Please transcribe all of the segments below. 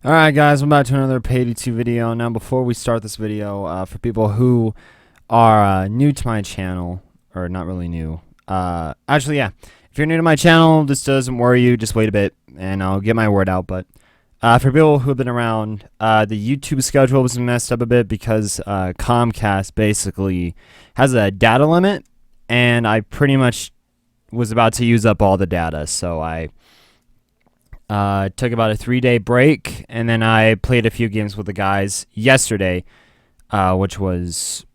Alright guys, welcome back to another Payday 2 video. Now before we start this video, for people who are new to my channel, or not really new, actually yeah, if you're new to my channel, this doesn't worry you, just wait a bit and I'll get my word out. But for people who have been around, the YouTube schedule was messed up a bit because Comcast basically has a data limit, and I pretty much was about to use up all the data, so I took about a 3-day break, and then I played a few games with the guys yesterday, which was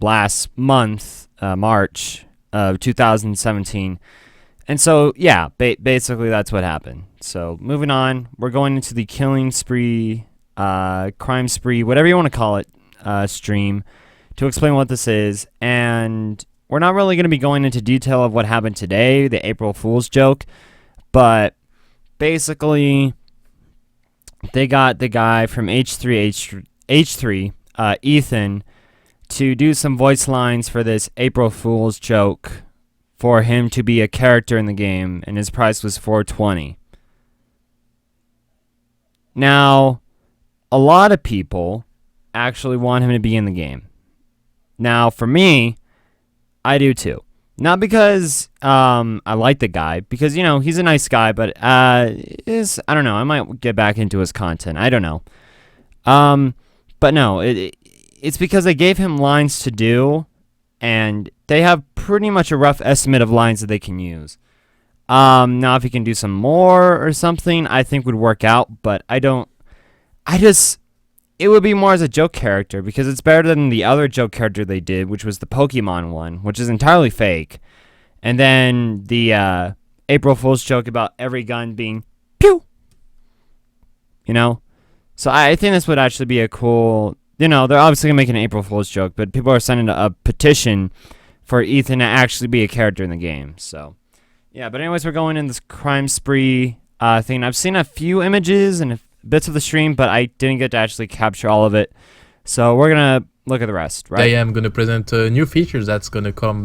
last month, March of 2017. And so, yeah, basically that's what happened. So, moving on, we're going into the killing spree, crime spree, whatever you want to call it, stream, to explain what this is. And we're not really going to be going into detail of what happened today, the April Fool's joke, but basically, they got the guy from H3h3, Ethan, to do some voice lines for this April Fool's joke for him to be a character in the game, and his price was $420. Now, a lot of people actually want him to be in the game. Now, for me, I do too. Not because I like the guy, because, you know, he's a nice guy, but I don't know, I might get back into his content. I don't know. But no, it's because they gave him lines to do, and they have pretty much a rough estimate of lines that they can use. Now, if he can do some more or something, I think would work out, but it would be more as a joke character, because it's better than the other joke character they did, which was the Pokemon one, which is entirely fake. And then the April Fool's joke about every gun being pew. You know? So I think this would actually be a cool, you know, they're obviously going to make an April Fool's joke, but people are sending a petition for Ethan to actually be a character in the game. So, yeah, but anyways, we're going in this crime spree thing. I've seen a few images and bits of the stream, but I didn't get to actually capture all of it. So we're going to look at the rest, right? I am going to present new features that's going to come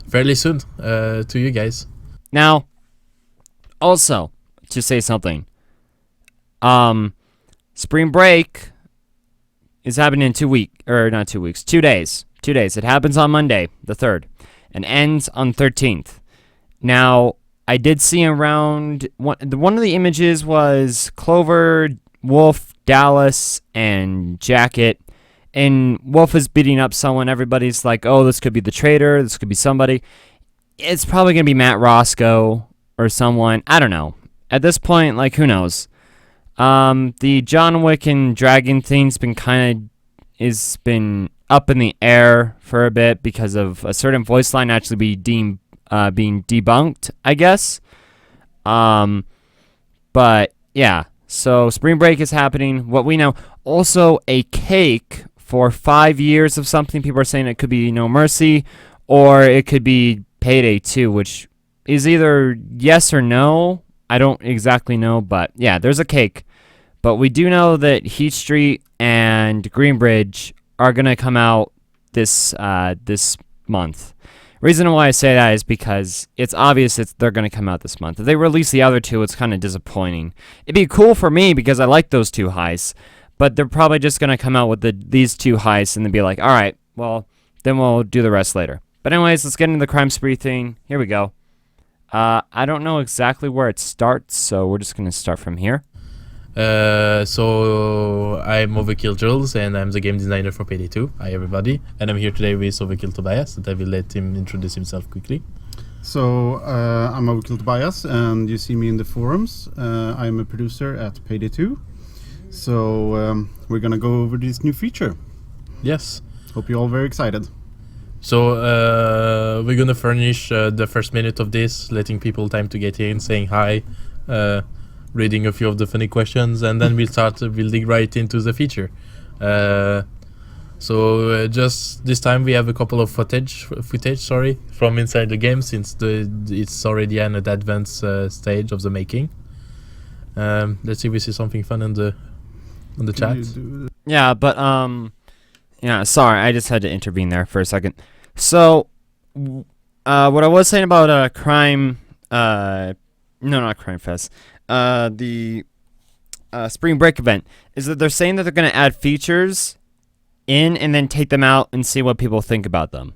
fairly soon to you guys. Now, also, to say something, spring break is happening in 2 weeks, or not 2 weeks, 2 days. 2 days. It happens on Monday, the 3rd, and ends on 13th. Now, I did see around, one of the images was Clover, Wolf, Dallas, and Jacket. And Wolf is beating up someone. Everybody's like, oh, this could be the traitor. This could be somebody. It's probably going to be Matt Roscoe or someone. I don't know. At this point, like, who knows? The John Wick and Dragon thing's been been up in the air for a bit because of a certain voice line actually being debunked, I guess. But yeah, so spring break is happening. What we know, also a cake for 5 years of something. People are saying it could be No Mercy, or it could be Payday 2, which is either yes or no. I don't exactly know, but yeah, there's a cake. But we do know that Heat Street and Greenbridge are gonna come out this month. Reason why I say that is because it's obvious they're going to come out this month. If they release the other two, it's kind of disappointing. It'd be cool for me because I like those two heists, but they're probably just going to come out with these two heists and then be like, all right, well, then we'll do the rest later. But anyways, let's get into the crime spree thing. Here we go. I don't know exactly where it starts, so we're just going to start from here. So I'm Overkill Jules, and I'm the game designer for Payday 2. Hi everybody, and I'm here today with Overkill Tobias, and I will let him introduce himself quickly. So I'm Overkill Tobias, and you see me in the forums. I'm a producer at Payday 2. So we're gonna go over this new feature. Yes. Hope you're all very excited. So we're gonna furnish the first minute of this, letting people time to get in, saying hi, reading a few of the funny questions, and then we'll dig right into the feature. So just this time we have a couple of footage from inside the game, since it's already in an advanced stage of the making. Let's see if we see something fun on the chat. Yeah, but yeah, sorry, I just had to intervene there for a second. So what I was saying about crime, no, not Crime Fest. The Spring Break event is that they're saying that they're going to add features in and then take them out and see what people think about them.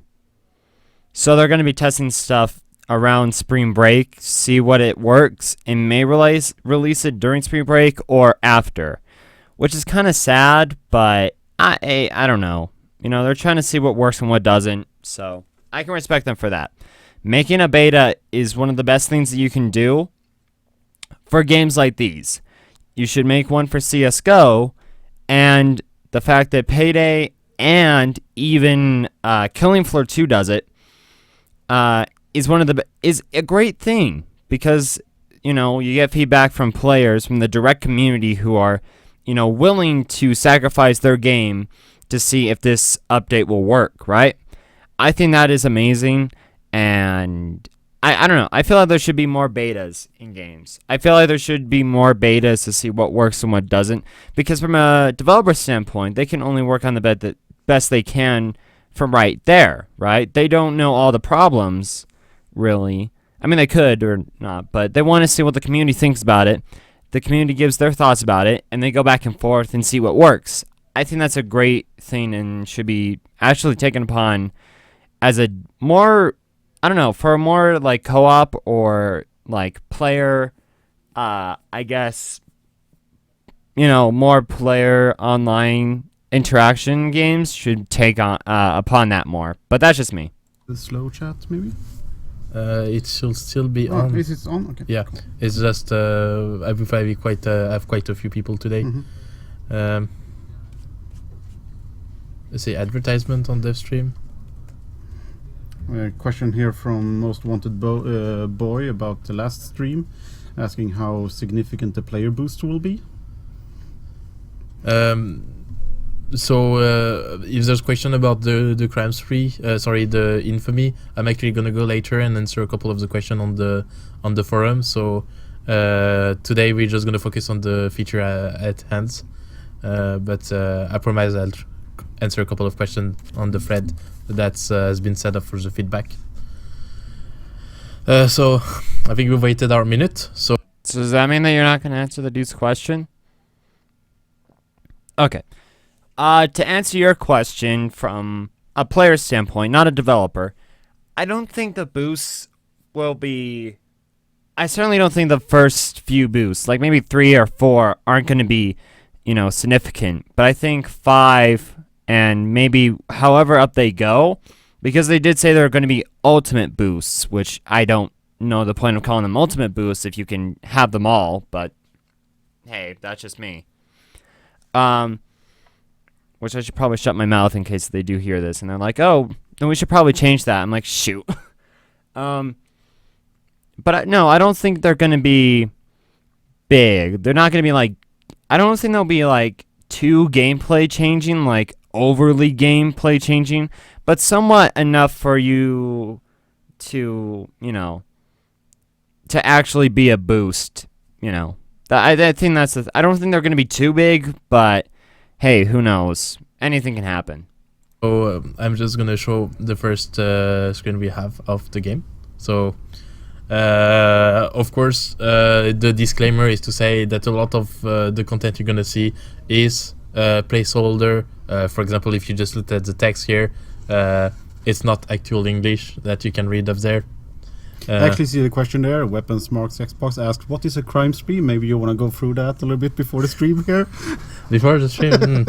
So they're going to be testing stuff around Spring Break, see what it works, and may release it during Spring Break or after, which is kind of sad, but I don't know. You know, they're trying to see what works and what doesn't, so I can respect them for that. Making a beta is one of the best things that you can do for games like these. You should make one for CSGO, and the fact that Payday and even Killing Floor 2 does it is a great thing, because you know, you get feedback from players from the direct community who are, you know, willing to sacrifice their game to see if this update will work, right? I think that is amazing, and I don't know. I feel like there should be more betas in games. I feel like there should be more betas to see what works and what doesn't, because from a developer standpoint, they can only work on the best they can from right there, right? They don't know all the problems, really. I mean, they could or not, but they want to see what the community thinks about it. The community gives their thoughts about it, and they go back and forth and see what works. I think that's a great thing and should be actually taken upon as a more, I don't know, for a more like co-op or like player, I guess, you know, more player online interaction games should take on upon that more. But that's just me. The slow chat, maybe? It should still be on. Is it on? Okay. Yeah, it's just I have quite a few people today. Mm-hmm. Let's see, advertisement on dev stream. A question here from Most Wanted Boy about the last stream, asking how significant the player boost will be. So if there's a question about the crime spree, the infamy, I'm actually gonna go later and answer a couple of the questions on the forum. So today we're just gonna focus on the feature at hand, but I promise I'll answer a couple of questions on the thread that's has been set up for the feedback. So I think we've waited our minute. So does that mean that you're not going to answer the dude's question? Okay. To answer your question from a player standpoint, not a developer, I don't think the boosts will be... I certainly don't think the first few boosts, like maybe 3 or 4, aren't going to be, you know, significant. But I think 5 and maybe however up they go, because they did say there are going to be ultimate boosts, which I don't know the point of calling them ultimate boosts if you can have them all, but hey, that's just me. Which I should probably shut my mouth in case they do hear this and they're like, oh, then we should probably change that. I'm like, shoot. But no, I don't think they're going to be big. They're not going to be like, I don't think they'll be like too gameplay changing, like overly gameplay changing, but somewhat enough for you to, you know, to actually be a boost, you know. I think that's I don't think they're going to be too big, but hey, who knows? Anything can happen. So I'm just going to show the first screen we have of the game. So of course, the disclaimer is to say that a lot of the content you're going to see is placeholder. For example, if you just look at the text here, it's not actual English that you can read up there. I actually see the question there. Weapons Marks Xbox asked, what is a crime spree? Maybe you want to go through that a little bit before the stream here? Before the stream?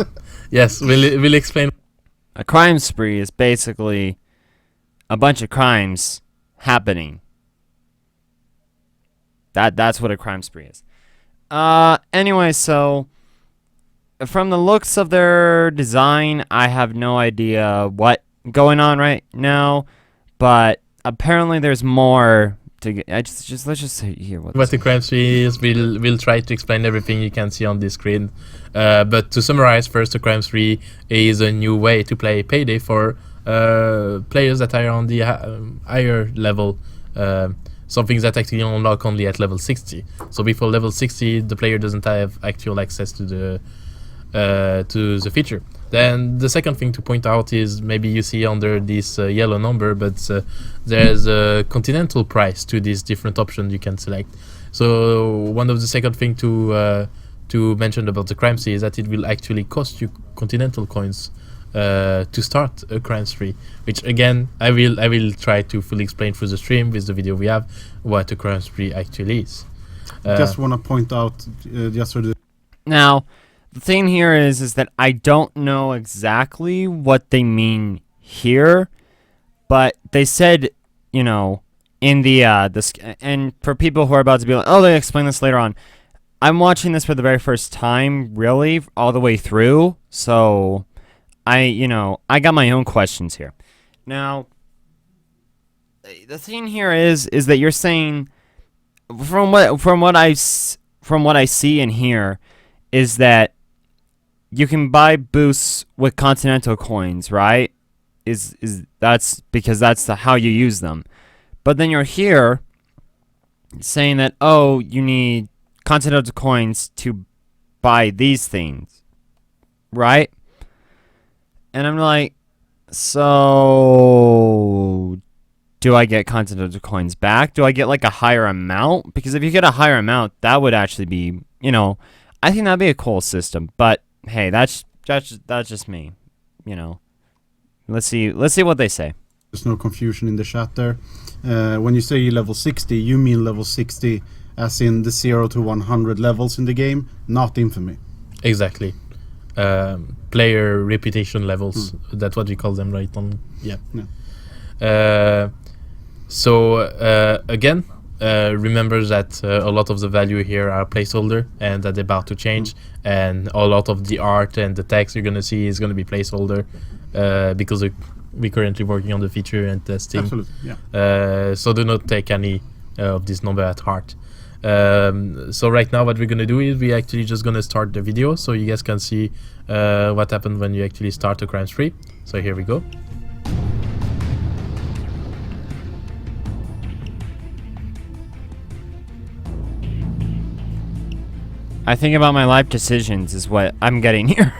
Yes, we'll explain. A crime spree is basically a bunch of crimes happening. That's what a crime spree is. Anyway, so from the looks of their design, I have no idea what's going on right now, but apparently there's more to get. Let's just hear what the crime spree is. We'll try to explain everything you can see on this screen. But to summarize, first, the crime spree is a new way to play Payday for players that are on the higher level. Something that actually unlock only at level 60. So before level 60, the player doesn't have actual access to the feature. Then the second thing to point out is maybe you see under this yellow number, but there's a continental price to these different options you can select. So one of the second thing to to mention about the crime spree is that it will actually cost you Continental Coins to start a crime spree, which again I will try to fully explain through the stream with the video we have what a crime spree actually is. Just want to point out, just for the Now, the thing here is that I don't know exactly what they mean here, but they said, you know, in the and for people who are about to be like, oh, they explain this later on. I'm watching this for the very first time, really, all the way through. So, I got my own questions here. Now, the thing here is that you're saying, from what I see and hear, is that you can buy boosts with Continental Coins, right? Is that's because that's how you use them. But then you're here saying that, oh, you need Continental Coins to buy these things, right? And I'm like, so do I get Continental Coins back? Do I get like a higher amount? Because if you get a higher amount, that would actually be, I think that'd be a cool system. But hey, that's just me, Let's see what they say. There's no confusion in the chat there. When you say level 60, you mean level 60 as in the 0 to 100 levels in the game, not infamy. Exactly. Player reputation levels. That's what we call them, right? Again, remember that a lot of the value here are placeholder and that they're about to change, and a lot of the art and the text you're going to see is going to be placeholder because we're currently working on the feature and testing. Absolutely, yeah. So do not take any of this number at heart. So right now what we're going to do is we actually just going to start the video so you guys can see what happened when you actually start a crime spree. So here we go. I think about my life decisions is what I'm getting here.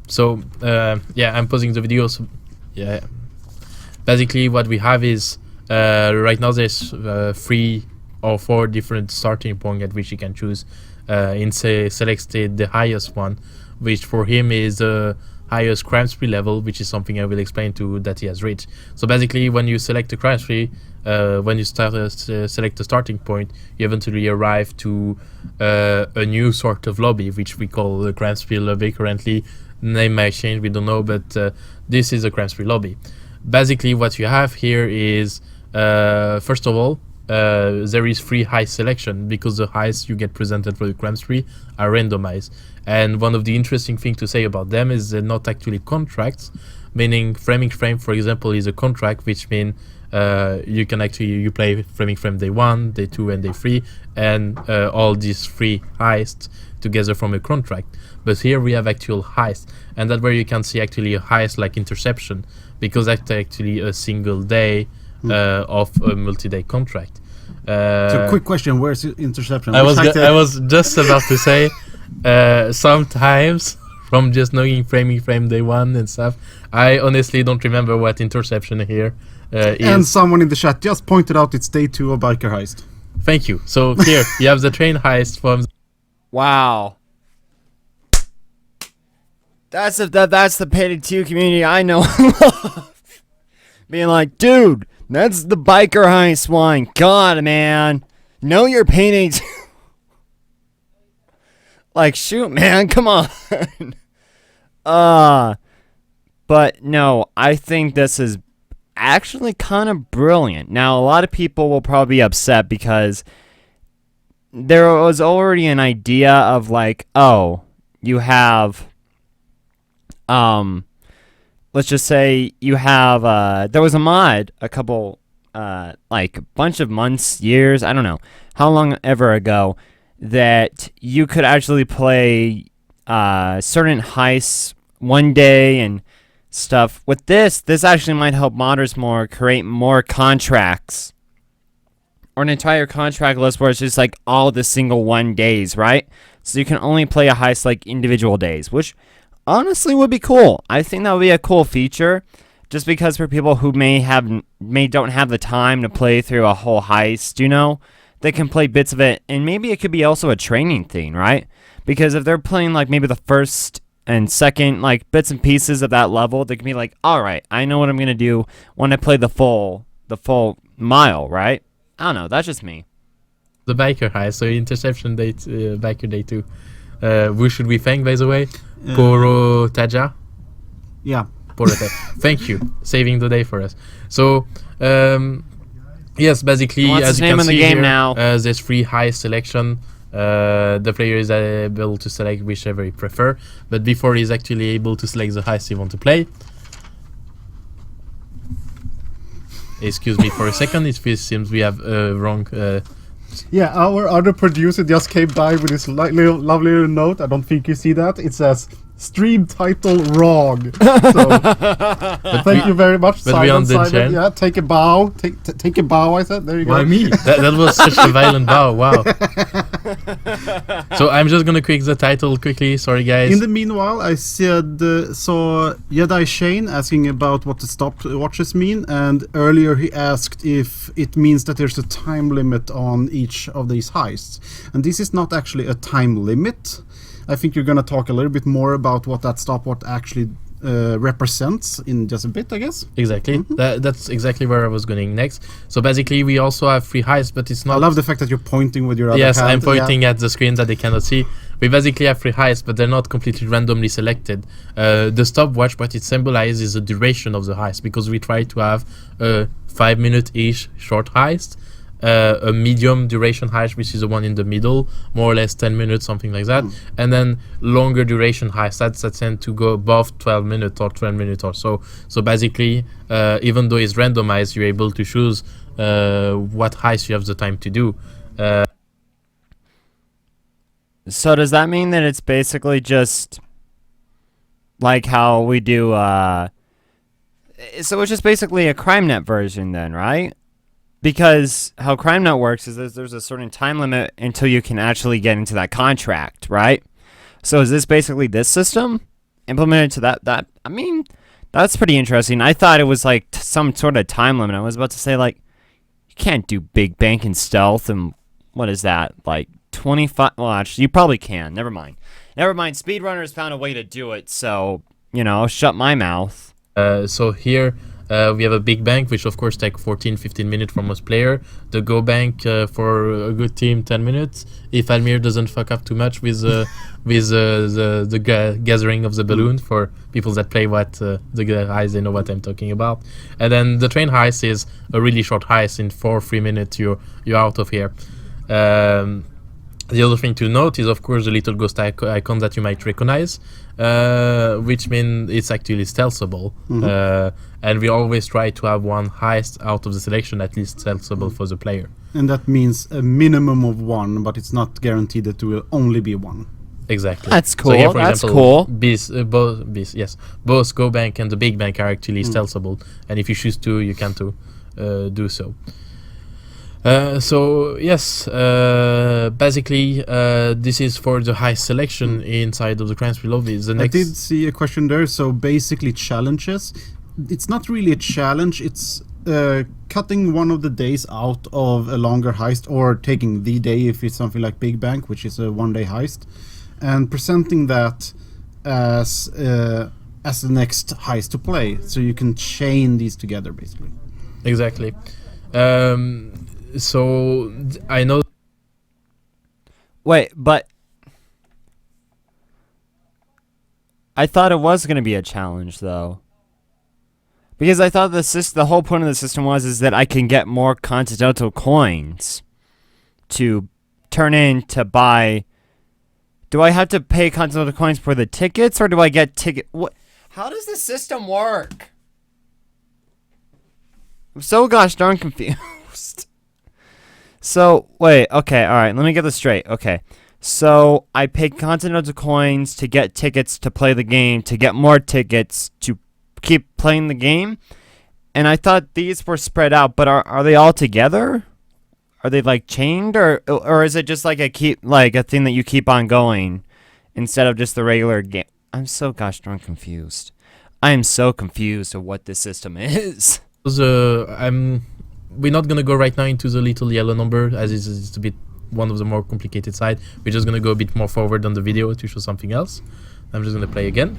So I'm pausing the video. So, basically what we have is right now there's 3 or 4 different starting points at which you can choose. Selected the highest one, which for him is the highest crime spree level, which is something I will explain to that he has reached. So basically when you select a crime spree, when you select a starting point, you eventually arrive to a new sort of lobby, which we call the crime spree lobby currently. Name might change, we don't know, but this is a crime spree lobby. Basically what you have here is first of all there is free heist selection because the heists you get presented for the crime spree are randomized, and one of the interesting things to say about them is they're not actually contracts, meaning framing frame for example is a contract, which means you can actually play framing frame day 1, day 2 and day 3 and all these free heists together from a contract. But here we have actual heist, and that's where you can see actually a heist like interception, because that's actually a single day of a multi-day contract. So quick question, where's interception? I was just about to say sometimes from just knowing framing frame day 1 and stuff, I honestly don't remember what interception here is. And someone in the chat just pointed out it's day 2 of biker heist. Thank you. So here you have the train heist from. Wow. That's the Payday 2 community I know. Being like, dude, that's the biker heist one. God, man. Know your Payday 2. Like, shoot, man, come on. But no, I think this is actually kind of brilliant. Now, a lot of people will probably be upset because there was already an idea of like, oh, you have, let's just say you have, there was a mod a couple, like a bunch of months, years, I don't know how long ever ago, that you could actually play certain heists one day and stuff. With this actually might help modders more create more contracts, or an entire contract list where it's just like all the single 1 days, right? So you can only play a heist like individual days, which honestly would be cool. I think that would be a cool feature. Just because for people who don't have the time to play through a whole heist, they can play bits of it, and maybe it could be also a training thing, right? Because if they're playing like maybe the first and second like bits and pieces of that level, they can be like, all right, I know what I'm gonna do when I play the full mile, right? I don't know. That's just me. The biker heist, so interception date, biker day 2. Who should we thank, by the way? Poro Taja. Yeah. Thank you, saving the day for us. So, yes, basically, What's as his you name can in the see game here, now? there's free heist selection. The player is able to select whichever he prefer, but before he's actually able to select the heist he want to play. Excuse me for a second, it seems we have wrong... Yeah, our other producer just came by with this lovely little note. I don't think you see that. It says stream title wrong. So thank you very much, Simon. Yeah, take a bow. Take a bow. I said. There you go. Why me? That was such a violent bow. Wow. So I'm just gonna quick the title quickly. Sorry, guys. In the meanwhile, I saw Jedi Shane asking about what the stopwatches mean, and earlier he asked if it means that there's a time limit on each of these heists, and this is not actually a time limit. I think you're going to talk a little bit more about what that stopwatch actually represents in just a bit, I guess. Exactly. That's exactly where I was going next. So basically, we also have free heists, but it's not... I love the fact that you're pointing with your other hand. Yes, I'm pointing at the screen that they cannot see. We basically have free heists, but they're not completely randomly selected. The stopwatch, what it symbolizes is the duration of the heist, because we try to have a 5-minute-ish short heist, a medium duration heist, which is the one in the middle, more or less 10 minutes, something like that, and then longer duration heists that tend to go above 12 minutes or 12 minutes or so. So basically, even though it's randomized, you're able to choose what heist you have the time to do. So does that mean that it's basically just like how we do so it's just basically a CrimeNet version then, right? Because how CrimeNet works is there's a certain time limit until you can actually get into that contract, right? So is this basically this system implemented to that? I mean, that's pretty interesting. I thought it was like some sort of time limit. I was about to say, like, you can't do big bank and stealth, and what is that, like 25? Well, actually, you probably can. Never mind. Speedrunners found a way to do it, so, shut my mouth. So here... we have a big bank, which of course take 14-15 minutes from most player. The go bank for a good team 10 minutes. If Almir doesn't fuck up too much with the gathering of the balloon, for people that play the heist, they know what I'm talking about. And then the train heist is a really short heist. In 4-3 minutes you're out of here. The other thing to note is, of course, the little ghost icon that you might recognize, which means it's actually stealthable. And we always try to have one heist out of the selection, at least stealthable for the player. And that means a minimum of one, but it's not guaranteed that there will only be one. Exactly. That's cool. So here, for example, cool. Both Go Bank and the Big Bank are actually stealthable. And if you choose to, you can do so. So yes, basically this is for the high selection inside of the Crime Spree lobby. I did see a question there. So basically challenges. It's not really a challenge. It's cutting one of the days out of a longer heist, or taking the day if it's something like Big Bank, which is a one-day heist, and presenting that as the next heist to play. So you can chain these together, basically. Exactly. So I know. Wait, but I thought it was going to be a challenge, though, because I thought the whole point of the system is that I can get more Continental Coins to turn in to buy. Do I have to pay Continental Coins for the tickets, or do I get ticket? What? How does the system work? I'm so gosh darn confused. So, wait, okay, alright, let me get this straight. Okay, so I pay Continental Coins to get tickets to play the game, to get more tickets to keep playing the game, and I thought these were spread out, but are they all together? Are they, like, chained, or is it just like a thing that you keep on going instead of just the regular game? I'm so gosh darn confused. I am so confused of what this system is. We're not gonna go right now into the little yellow number, as it's a bit one of the more complicated side. We're just gonna go a bit more forward on the video to show something else. I'm just gonna play again.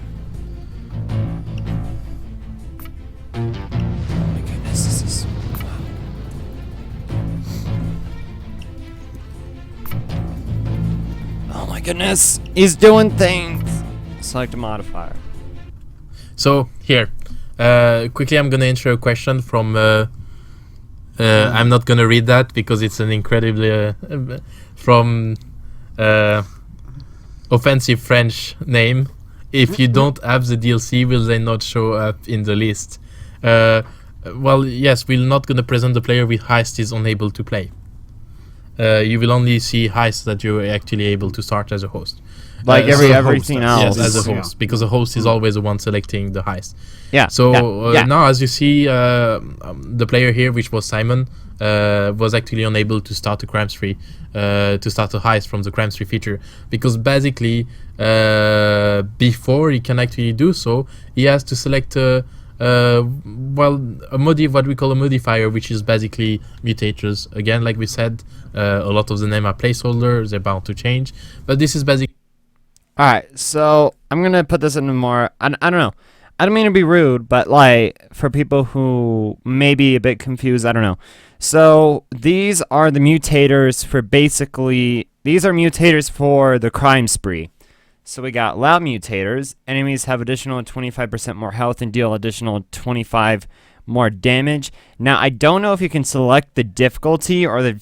Oh my goodness, this is... Oh my goodness, he's doing things. Select a modifier. So here, quickly I'm gonna answer a question from I'm not gonna read that because it's an incredibly from offensive French name. If you don't have the DLC, will they not show up in the list? Well, yes, we're not gonna present the player with heist is unable to play. You will only see heist that you're actually able to start as a host. Like everything else. Yes, as a host, because a host is always the one selecting the heist. Yeah. So now, as you see, the player here, which was Simon, was actually unable to start a crime spree, to start a heist from the crime spree feature, because basically, before he can actually do so, he has to select what we call a modifier, which is basically mutators. Again, like we said, a lot of the name are placeholders; they're bound to change. But this is basically. All right, so I'm gonna put this into more. I don't know. I don't mean to be rude, but like for people who may be a bit confused, I don't know. So these are the mutators for basically. These are mutators for the crime spree. So we got loud mutators. Enemies have additional 25% more health and deal additional 25 more damage. Now I don't know if you can select the difficulty or the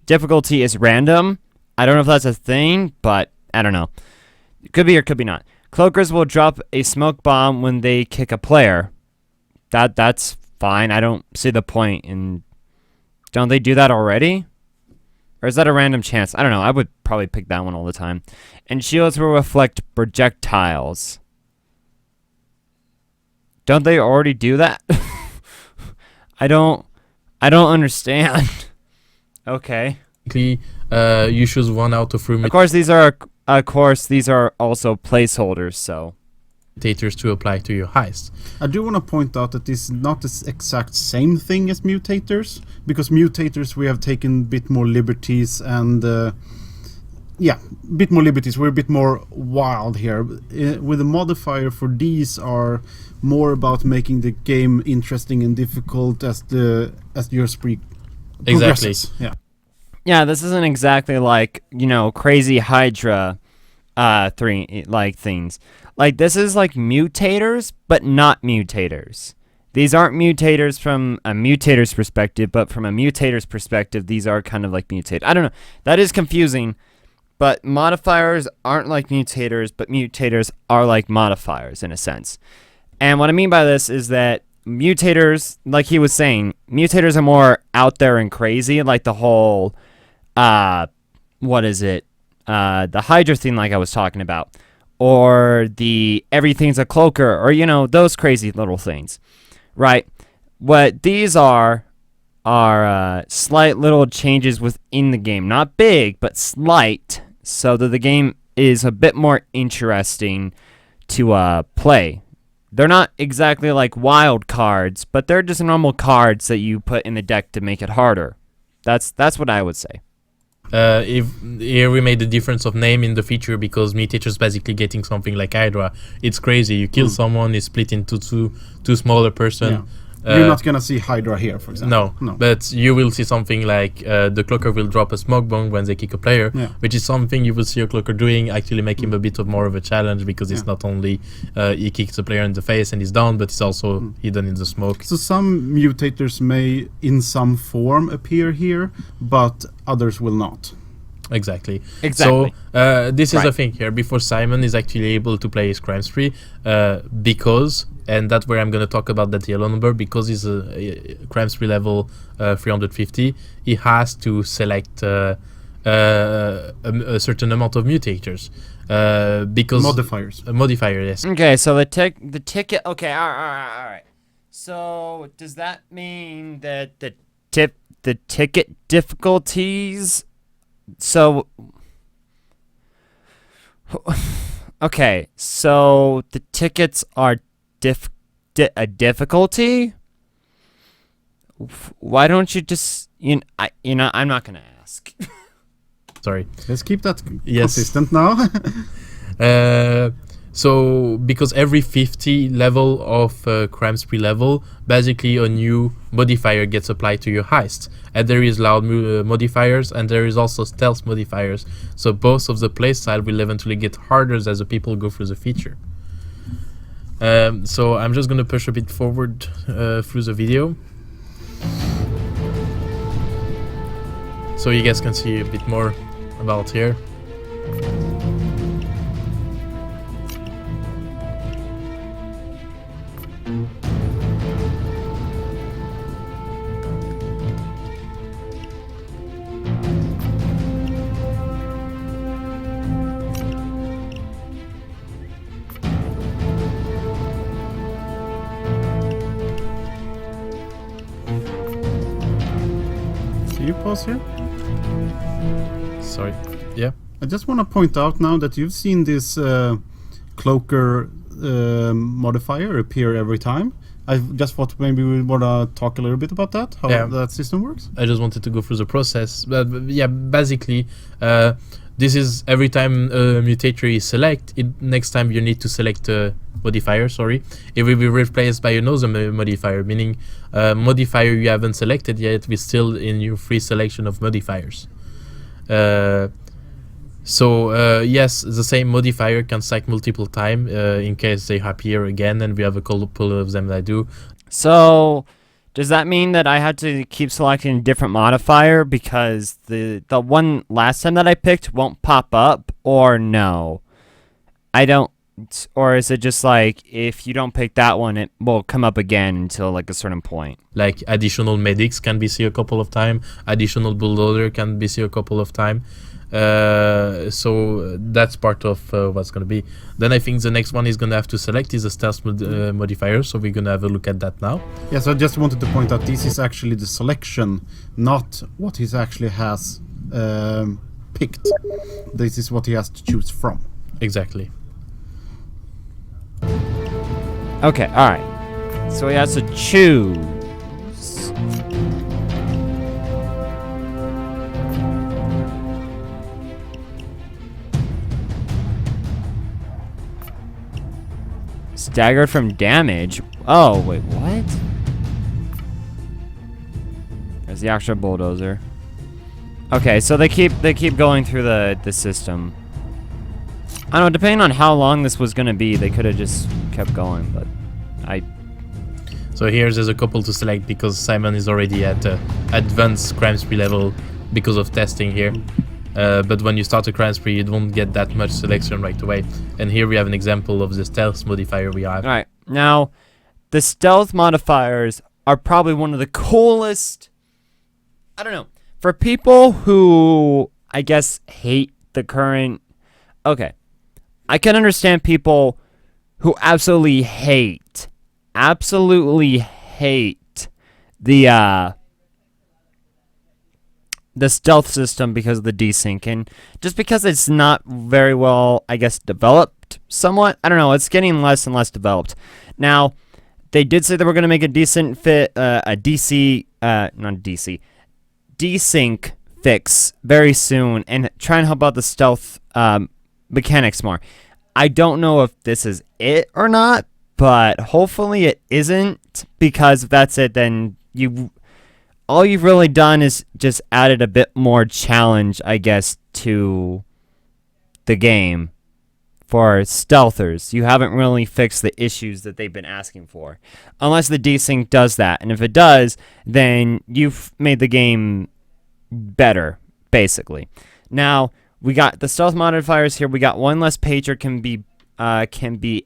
difficulty is random. I don't know if that's a thing, but I don't know. It could be or could be not. Cloakers will drop a smoke bomb when they kick a player. That's fine. I don't see the point in... Don't they do that already? Or is that a random chance? I don't know. I would probably pick that one all the time. And shields will reflect projectiles. Don't they already do that? I don't understand. Okay. You choose one out of 3 Of course, these are also placeholders, so... mutators to apply to your heist. I do want to point out that this is not the exact same thing as mutators, because mutators we have taken a bit more liberties and bit more liberties. We're a bit more wild here. With the modifier for these are more about making the game interesting and difficult as your spree progresses. Exactly. Yeah, this isn't exactly like, crazy Hydra 3 like things. Like this is like mutators, but not mutators. These aren't mutators from a mutator's perspective, but from a mutator's perspective, these are kind of like mutate. I don't know. That is confusing, but modifiers aren't like mutators, but mutators are like modifiers in a sense. And what I mean by this is that mutators, like he was saying, mutators are more out there and crazy, like the whole, the Hydra thing like I was talking about, or the everything's a cloaker, or, those crazy little things, right? What these are slight little changes within the game, not big, but slight, so that the game is a bit more interesting to play. They're not exactly like wild cards, but they're just normal cards that you put in the deck to make it harder. That's what I would say. If here we made the difference of name in the feature because mutators basically getting something like Hydra. It's crazy. You kill someone, it's split into two smaller person. Yeah. You're not gonna see Hydra here, for example. No, but you will see something like the cloaker will drop a smoke bomb when they kick a player, which is something you will see a cloaker doing, actually make him a bit of more of a challenge because it's not only he kicks a player in the face and he's down, but it's also hidden in the smoke. So some mutators may in some form appear here, but others will not. Exactly. So this is the thing here. Before Simon is actually able to play his crime spree, because, and that's where I'm going to talk about that yellow number, because he's a crime spree level 350, he has to select a certain amount of mutators. Because Modifiers. A modifier, yes. Okay, so the ticket. Okay, all right. So does that mean that the ticket difficulties? So, okay, so the tickets are a difficulty, why don't you just I'm not gonna ask. Sorry. Let's keep that Yes. consistent now. So because every 50 level of crime spree level, basically a new modifier gets applied to your heist, and there is loud modifiers, and there is also stealth modifiers. So both of the playstyle will eventually get harder as the people go through the feature. So I'm just gonna push a bit forward through the video, so you guys can see a bit more about here. Can you pause here? Sorry. Yeah. I just want to point out now that you've seen this cloaker modifier appear every time. I just thought maybe we want to talk a little bit about that, how that system works. I just wanted to go through the process. But yeah, basically, this is every time a mutator is selected, next time you need to select a modifier, it will be replaced by another modifier, meaning modifier you haven't selected yet is still in your free selection of modifiers. Yes, the same modifier can stack multiple times in case they appear again, and we have a couple of them that do. So, does that mean that I have to keep selecting a different modifier because the one last time that I picked won't pop up, or no? I don't, or is it just like if you don't pick that one, it will come up again until like a certain point? Like additional medics can be seen a couple of times, additional bulldozer can be seen a couple of times. So that's part of what's going to be. Then I think the next one is going to have to select is a stealth modifier, so we're going to have a look at that now. Yeah, so I just wanted to point out this is actually the selection, not what he actually has picked. This is what he has to choose from. Exactly. Okay, alright. So he has to choose. Staggered from damage. Oh, wait, what? There's the actual bulldozer. Okay, so they keep going through the system. I don't know, depending on how long this was gonna be, they could have just kept going, but So here's a couple to select because Simon is already at advanced crime spree level because of testing here. But when you start a crime spree, you don't get that much selection right away. And here we have an example of the stealth modifier we have. Alright, now, the stealth modifiers are probably one of the coolest, I don't know, for people who, I guess, hate the current, okay, I can understand people who absolutely hate the stealth system because of the desyncing, just because it's not very well, I guess, developed somewhat. I don't know, it's getting less and less developed. Now, they did say they were going to make a decent fit, desync fix very soon and try and help out the stealth mechanics more. I don't know if this is it or not, but hopefully it isn't, because if that's it, then all you've really done is just added a bit more challenge, I guess, to the game for stealthers. You haven't really fixed the issues that they've been asking for. Unless the desync does that. And if it does, then you've made the game better, basically. Now, we got the stealth modifiers here. We got one less pager can be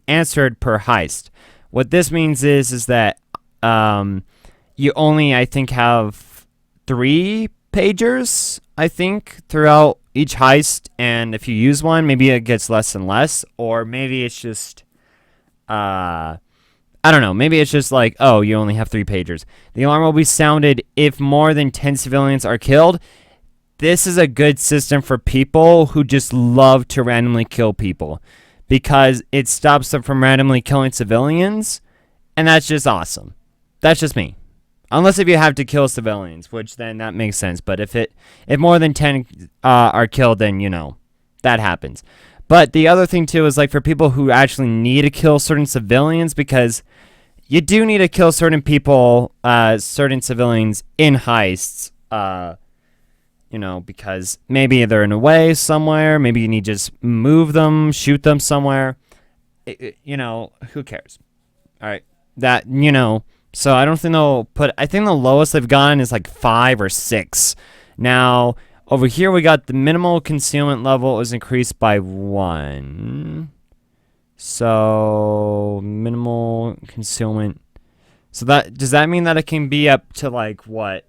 answered per heist. What this means is that you only, I think, have 3 pagers, I think, throughout each heist, and if you use one, maybe it gets less and less, or maybe it's just, I don't know, maybe it's just like, oh, you only have 3 pagers. The alarm will be sounded if more than 10 civilians are killed. This is a good system for people who just love to randomly kill people, because it stops them from randomly killing civilians, And that's just awesome. That's just me. Unless if you have to kill civilians, which then that makes sense. But if more than 10 are killed, then, that happens. But the other thing, too, is like for people who actually need to kill certain civilians, because you do need to kill certain people, certain civilians in heists, because maybe they're in a way somewhere. Maybe you need to just move them, shoot them somewhere. Who cares? All right. That, so I don't think I think the lowest they've gotten is like 5 or 6. Now, over here we got the minimal concealment level is increased by 1. So, minimal concealment. So does that mean that it can be up to like what?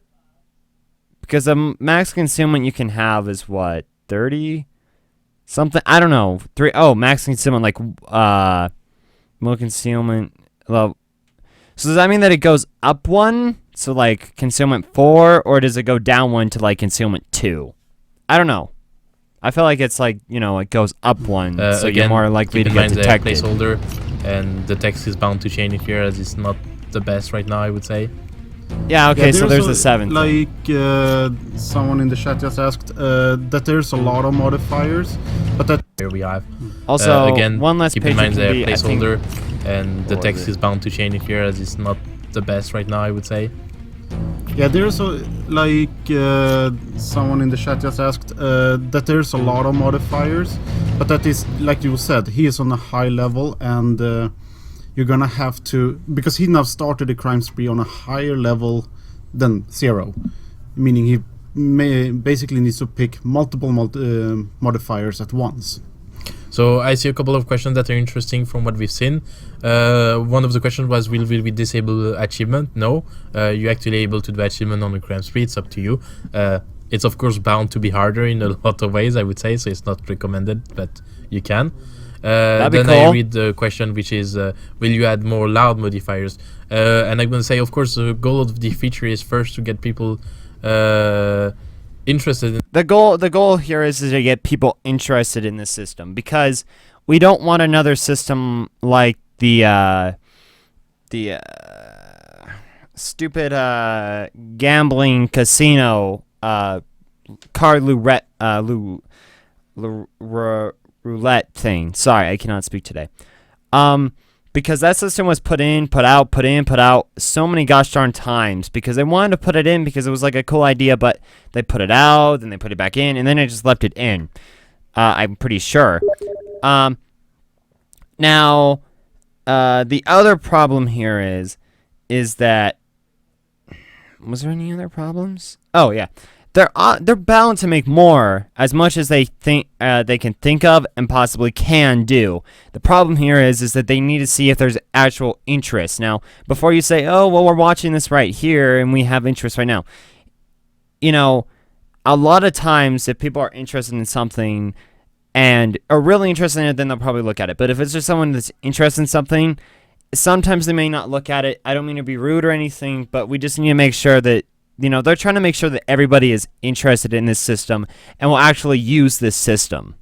Because the max concealment you can have is what? 30? Something, I don't know. Max concealment, like, minimal concealment level. So does that mean that it goes up 1? So like concealment 4, or does it go down 1 to like concealment 2? I don't know. I feel like it's like, it goes up 1, so again, you're more likely to get detected. The placeholder, and the text is bound to change here, as it's not the best right now, I would say. Yeah, okay, so there's the 7th. Like someone in the chat just asked that there's a lot of modifiers, but that here we have. Also, again, one less keep page in mind the be, placeholder, and the text is bound to change here, as it's not the best right now, I would say. Yeah, there's someone in the chat just asked that there's a lot of modifiers, but that is, like you said, he is on a high level, and you're gonna have to, because he now started a crime spree on a higher level than 0, meaning he basically needs to pick multiple modifiers at once. So I see a couple of questions that are interesting from what we've seen. One of the questions was, will we disable achievement? No, you're actually able to do achievement on the crime spree. It's up to you. It's of course bound to be harder in a lot of ways, I would say, so it's not recommended, but you can. Then cool. I read the question, which is, will you add more loud modifiers? And I'm going to say, of course, the goal of the feature is first to get people interested in the goal here is to get people interested in this system, because we don't want another system like the stupid gambling casino card roulette thing. Sorry, I cannot speak today. Because that system was put in, put out so many gosh darn times, because they wanted to put it in because it was like a cool idea, but they put it out, then they put it back in, and then they just left it in. I'm pretty sure. Now, the other problem here is that, was there any other problems? Oh yeah. They're bound to make more, as much as they think they can think of and possibly can do. The problem here is that they need to see if there's actual interest. Now, before you say, "Oh, well, we're watching this right here and we have interest right now," a lot of times if people are interested in something and are really interested in it, then they'll probably look at it. But if it's just someone that's interested in something, sometimes they may not look at it. I don't mean to be rude or anything, but we just need to make sure that they're trying to make sure that everybody is interested in this system and will actually use this system.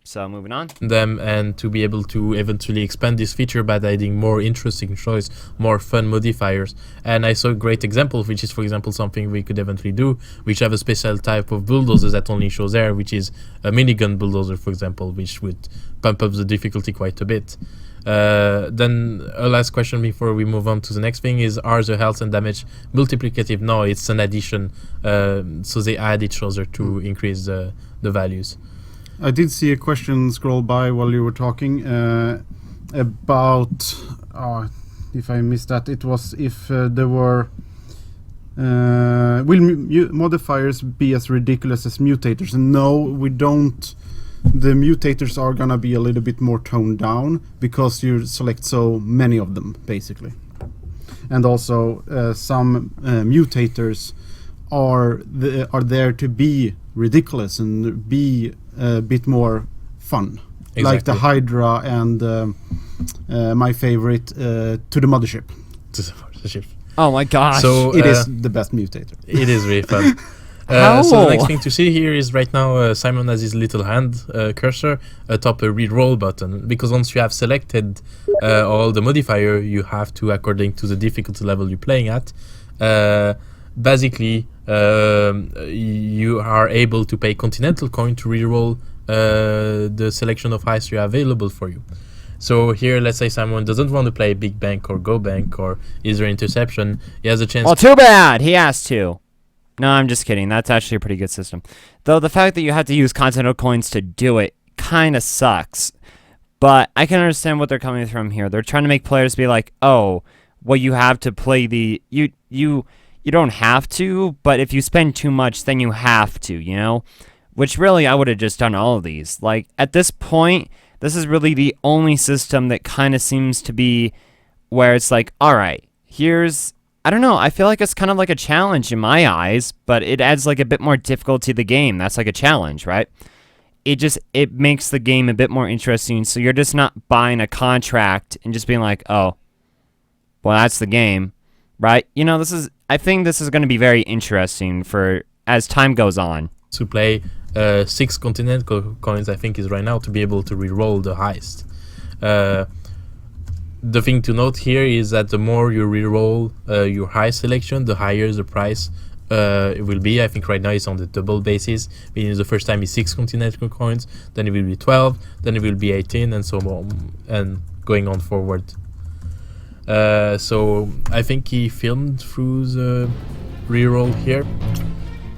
So moving on. Them, and to be able to eventually expand this feature by adding more interesting choice, more fun modifiers. And I saw a great example, which is, for example, something we could eventually do, which have a special type of bulldozers that only shows there, which is a minigun bulldozer, for example, which would pump up the difficulty quite a bit. Then a last question before we move on to the next thing is, are the health and damage multiplicative? No, it's an addition, so they add each other to increase the values. I did see a question scroll by while you were talking about, if I missed that, it was if there were, will modifiers be as ridiculous as mutators? No, we don't. The mutators are gonna be a little bit more toned down because you select so many of them, basically. And also some mutators are there to be ridiculous and be a bit more fun. Exactly. Like the Hydra and my favorite, To the Mothership. To the Mothership. Oh my gosh. So it is the best mutator. It is really fun. So the next thing to see here is right now Simon has his little hand cursor atop a re-roll button, because once you have selected all the modifier you have to, according to the difficulty level you're playing at, basically you are able to pay Continental Coin to re-roll the selection of heists you have available for you. So here, let's say someone doesn't want to play Big Bank or Go Bank or Is There Interception, he has a chance. Well, too bad. He has to. No, I'm just kidding. That's actually a pretty good system. Though the fact that you have to use Continental Coins to do it kind of sucks. But I can understand what they're coming from here. They're trying to make players be like, oh, well, you have to play the... You don't have to, but if you spend too much, then you have to, you know? Which really, I would have just done all of these. Like, at this point, this is really the only system that kind of seems to be where it's like, all right, here's... I don't know, I feel like it's kind of like a challenge in my eyes, but it adds like a bit more difficulty to the game. That's like a challenge, right? It makes the game a bit more interesting, so you're just not buying a contract and just being like, oh, well, that's the game, right? You know, I think this is going to be very interesting for as time goes on. To play 6 Continental Coins, I think, is right now to be able to re-roll the heist. The thing to note here is that the more you re-roll your high selection, the higher the price it will be. I think right now it's on the double basis, meaning the first time is 6 Continental Coins, then it will be 12, then it will be 18, and so on, and going on forward. So I think he filmed through the re-roll here.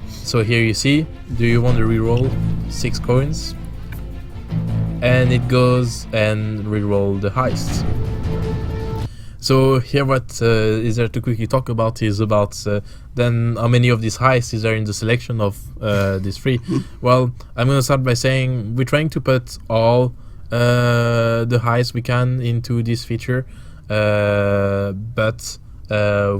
So here you see, do you want to re-roll 6 coins? And it goes and re-roll the heist. So here what is there to quickly talk about is about then how many of these heists is there in the selection of these 3. Well, I'm going to start by saying we're trying to put all the heists we can into this feature, but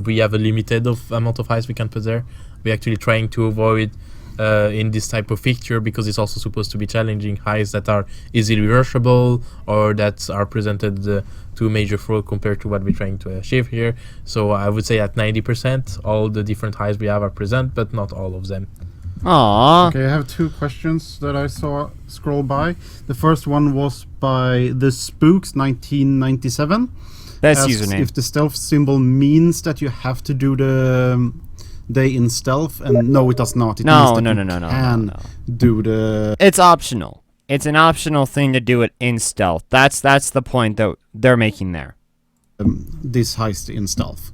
we have a limited amount of heists we can put there. We're actually trying to avoid in this type of feature, because it's also supposed to be challenging heists that are easily reversible or that are presented to a major fraud compared to what we're trying to achieve here. So I would say at 90% all the different heists we have are present, but not all of them. Aww. Okay, I have 2 questions that I saw scroll by. The first one was by the Spooks 1997. That's Asks username. if the stealth symbol means that you have to do the day in stealth, and no, it does not. It means that you can do the... It's optional. It's an optional thing to do it in stealth. That's the point that they're making there. This heist in stealth.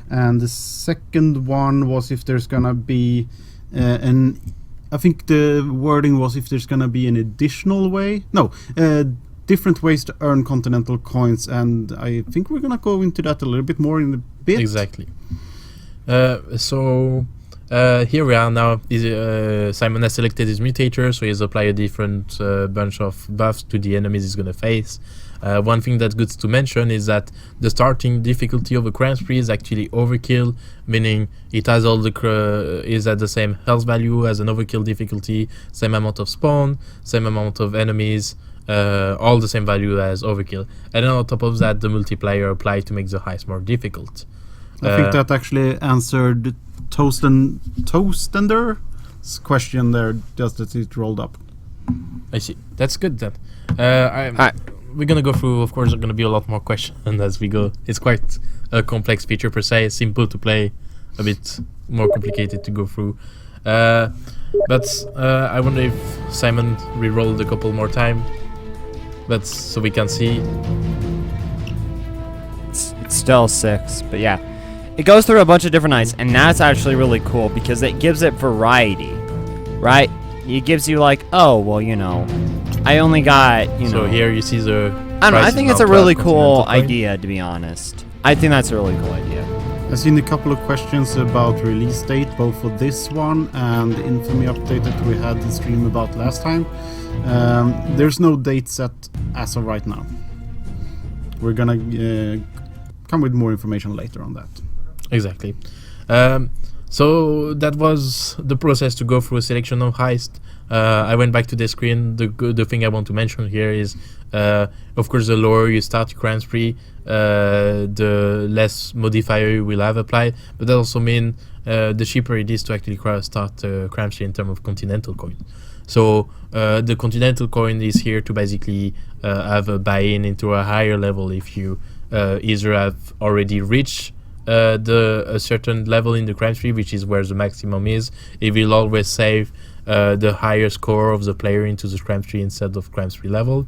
And the second one was if there's gonna be I think the wording was if there's gonna be an additional way. No, different ways to earn Continental Coins, and I think we're gonna go into that a little bit more in a bit. Exactly. So here we are now. Simon has selected his Mutator, so he's applied a different bunch of buffs to the enemies he's gonna face. One thing that's good to mention is that the starting difficulty of a crime spree is actually Overkill, meaning it has all the is at the same health value as an Overkill difficulty, same amount of spawn, same amount of enemies, all the same value as Overkill. And then on top of that, the multiplier applied to make the heist more difficult. I think that actually answered Toastender's question there, just as it rolled up. I see. That's good then. We're gonna go through, of course, there's gonna be a lot more questions as we go. It's quite a complex feature per se, simple to play, a bit more complicated to go through. But I wonder if Simon re-rolled a couple more time, but so we can see. It's still 6, but yeah. It goes through a bunch of different heists, and that's actually really cool because it gives it variety, right? It gives you like, oh, well, you know, I only got, you know. So here you see the... I don't know, I think it's a really cool idea, to be honest. I think that's a really cool idea. I've seen a couple of questions about release date, both for this one and the Infamy update that we had the stream about last time. There's no date set as of right now. We're gonna come with more information later on that. Exactly. So that was the process to go through a selection of heist. I went back to the screen. The thing I want to mention here is, of course, the lower you start your crime spree, the less modifier you will have applied. But that also means the cheaper it is to actually start crime spree in terms of Continental Coin. So the Continental Coin is here to basically have a buy-in into a higher level if you either have already reached a certain level in the crime spree, which is where the maximum is. It will always save the higher score of the player into the crime spree instead of crime spree level.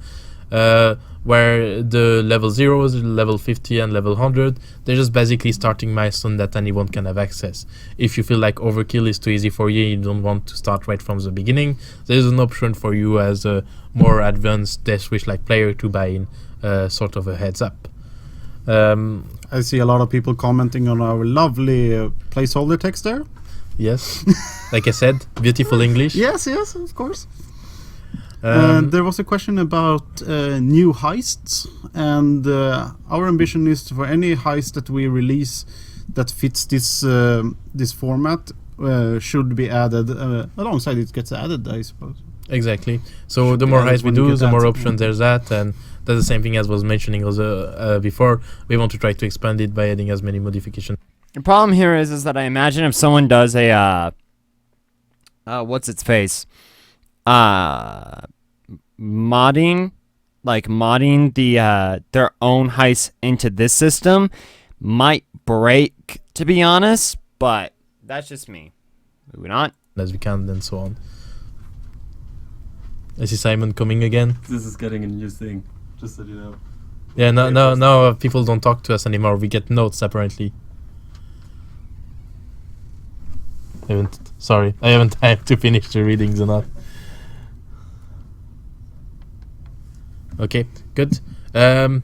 Where the level 0s, level 50 and level 100, they're just basically starting milestone that anyone can have access. If you feel like Overkill is too easy for you, you don't want to start right from the beginning, there's an option for you as a more advanced Death Wish like player to buy in sort of a heads up. I see a lot of people commenting on our lovely placeholder text there. Yes, like I said, beautiful English. Yes, of course. There was a question about new heists, and our ambition is for any heist that we release that fits this format should be added alongside it gets added, I suppose. Exactly. So the more heists we do, the more options there's that, and that's the same thing as was mentioning also before. We want to try to expand it by adding as many modifications. The problem here is that I imagine if someone does a what's its face, modding the their own heist into this system might break, to be honest, but that's just me. Moving on. As we can and so on. I see Simon coming again. This is getting a new thing, just so you know. Yeah, no, people don't talk to us anymore. We get notes apparently. I haven't time to finish the readings or not. Okay, good. Where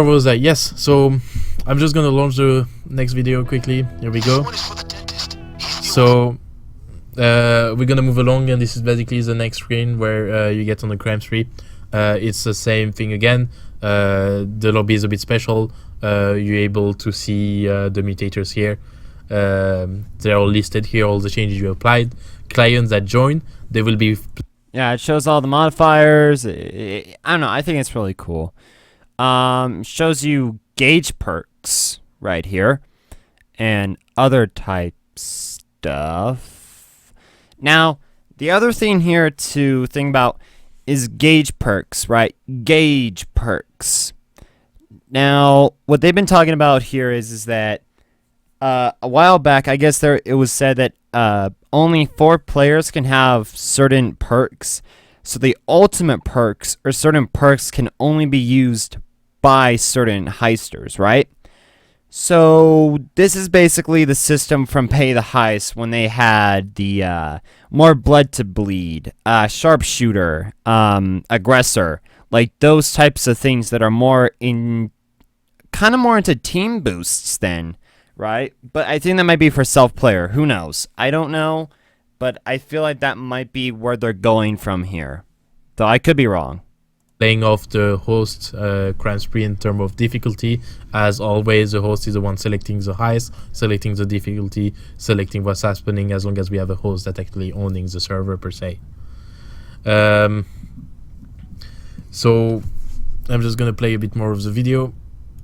was I? Yes, so I'm just gonna launch the next video quickly. Here we go. So we're gonna move along, and this is basically the next screen where you get on the crime spree. It's the same thing again. The lobby is a bit special. You're able to see the mutators here. They're all listed here, all the changes you applied. Clients that join, they will be... Yeah, it shows all the modifiers. I don't know, I think it's really cool. Shows you Gage Perks right here. And other type stuff. Now, the other thing here to think about is Gage Perks, right? Gage Perks. Now, what they've been talking about here is that a while back, I guess it was said that only 4 players can have certain perks. So the ultimate perks or certain perks can only be used by certain heisters, right? So this is basically the system from Pay the Heist when they had the more blood to bleed, sharpshooter, aggressor, like those types of things that are more in kind of more into team boosts then, right? But I think that might be for self-player. Who knows? I don't know, but I feel like that might be where they're going from here. Though I could be wrong. Playing off the host crime spree in terms of difficulty. As always, the host is the one selecting the heist, selecting the difficulty, selecting what's happening, as long as we have a host that actually owning the server per se. So I'm just gonna play a bit more of the video.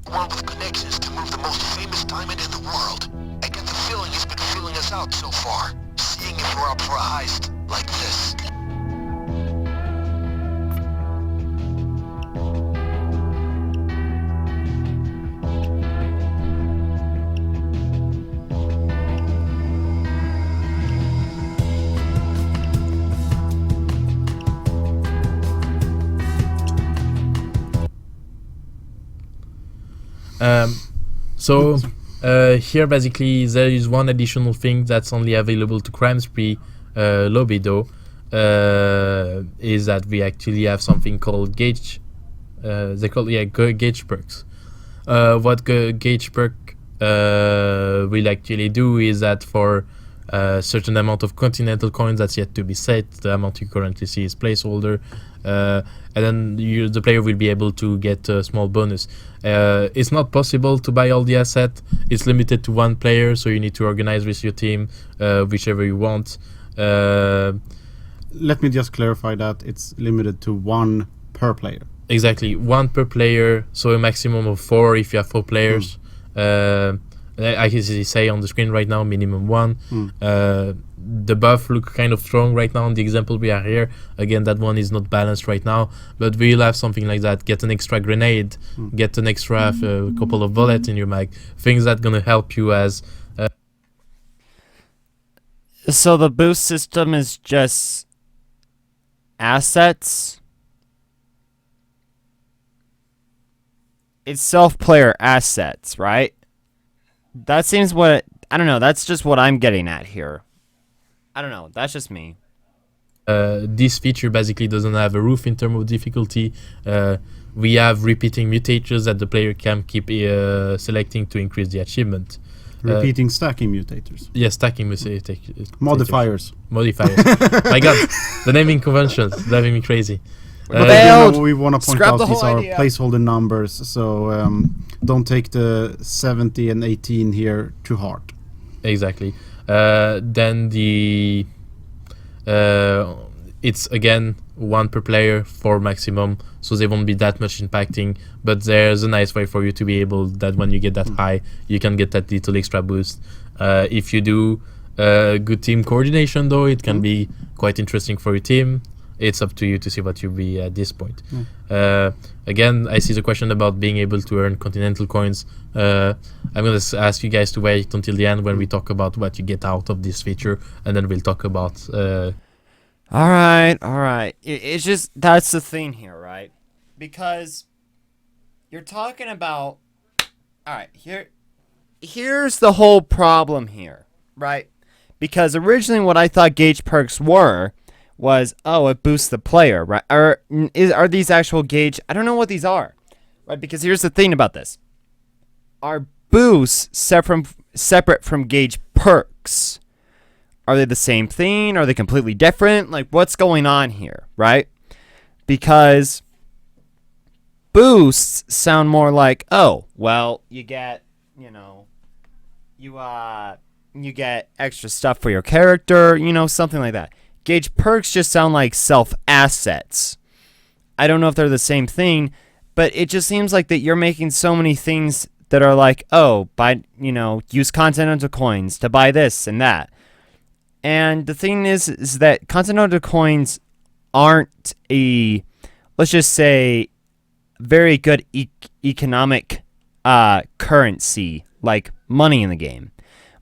One with connections to move the most famous diamond in the world. I get the feeling he's been feeling us out so far, seeing if we're up for a heist like this. Here basically there is one additional thing that's only available to crime spree lobby though, is that we actually have something called Gage. They call it Gage Perks. What Gage Perk will actually do is that for certain amount of Continental Coins that's yet to be set. The amount you currently see is placeholder, and then the player will be able to get a small bonus. It's not possible to buy all the asset. It's limited to one player, so you need to organize with your team, whichever you want. Let me just clarify that it's limited to one per player. Exactly, one per player, so a maximum of 4 if you have 4 players. I can say on the screen right now, minimum 1. The buff look kind of strong right now on the example we are here. Again, that one is not balanced right now, but we'll have something like that. Get an extra grenade, get an extra couple of bullets in your mag. Things that gonna help you as... So the boost system is just assets? It's self-player assets, right? That seems what... I don't know, that's just what I'm getting at here. I don't know, that's just me. This feature basically doesn't have a roof in terms of difficulty. We have repeating mutators that the player can keep selecting to increase the achievement. Repeating stacking mutators. Yeah, stacking mutators. Modifiers. Modifiers. My god, the naming conventions driving me crazy. But Failed. we want to point Scrap out the these whole are idea. placeholder numbers, so don't take the 70 and 18 here too hard. Exactly. Then the it's again 1 per player, 4 maximum, so they won't be that much impacting, but there's a nice way for you to be able that when you get that high, you can get that little extra boost. If you do good team coordination though, it can be quite interesting for your team. It's up to you to see what you'll be at this point. Again, I see the question about being able to earn Continental Coins. I'm going to ask you guys to wait until the end when we talk about what you get out of this feature, and then we'll talk about... All right. It's just, that's the thing here, right? Because you're talking about... All right, here's the whole problem here, right? Because originally what I thought Gage Perks were was, oh, it boosts the player, right? Are these actual Gage? I don't know what these are, right? Because here's the thing about this. Are boosts separate from Gage Perks? Are they the same thing? Are they completely different? Like, what's going on here, right? Because boosts sound more like, oh, well, you get, you get extra stuff for your character, something like that. Gage Perks just sound like self-assets. I don't know if they're the same thing, but it just seems like that you're making so many things that are like, oh, buy, use Continental Coins to buy this and that. And the thing is that Continental Coins aren't a, let's just say, very good economic currency like money in the game.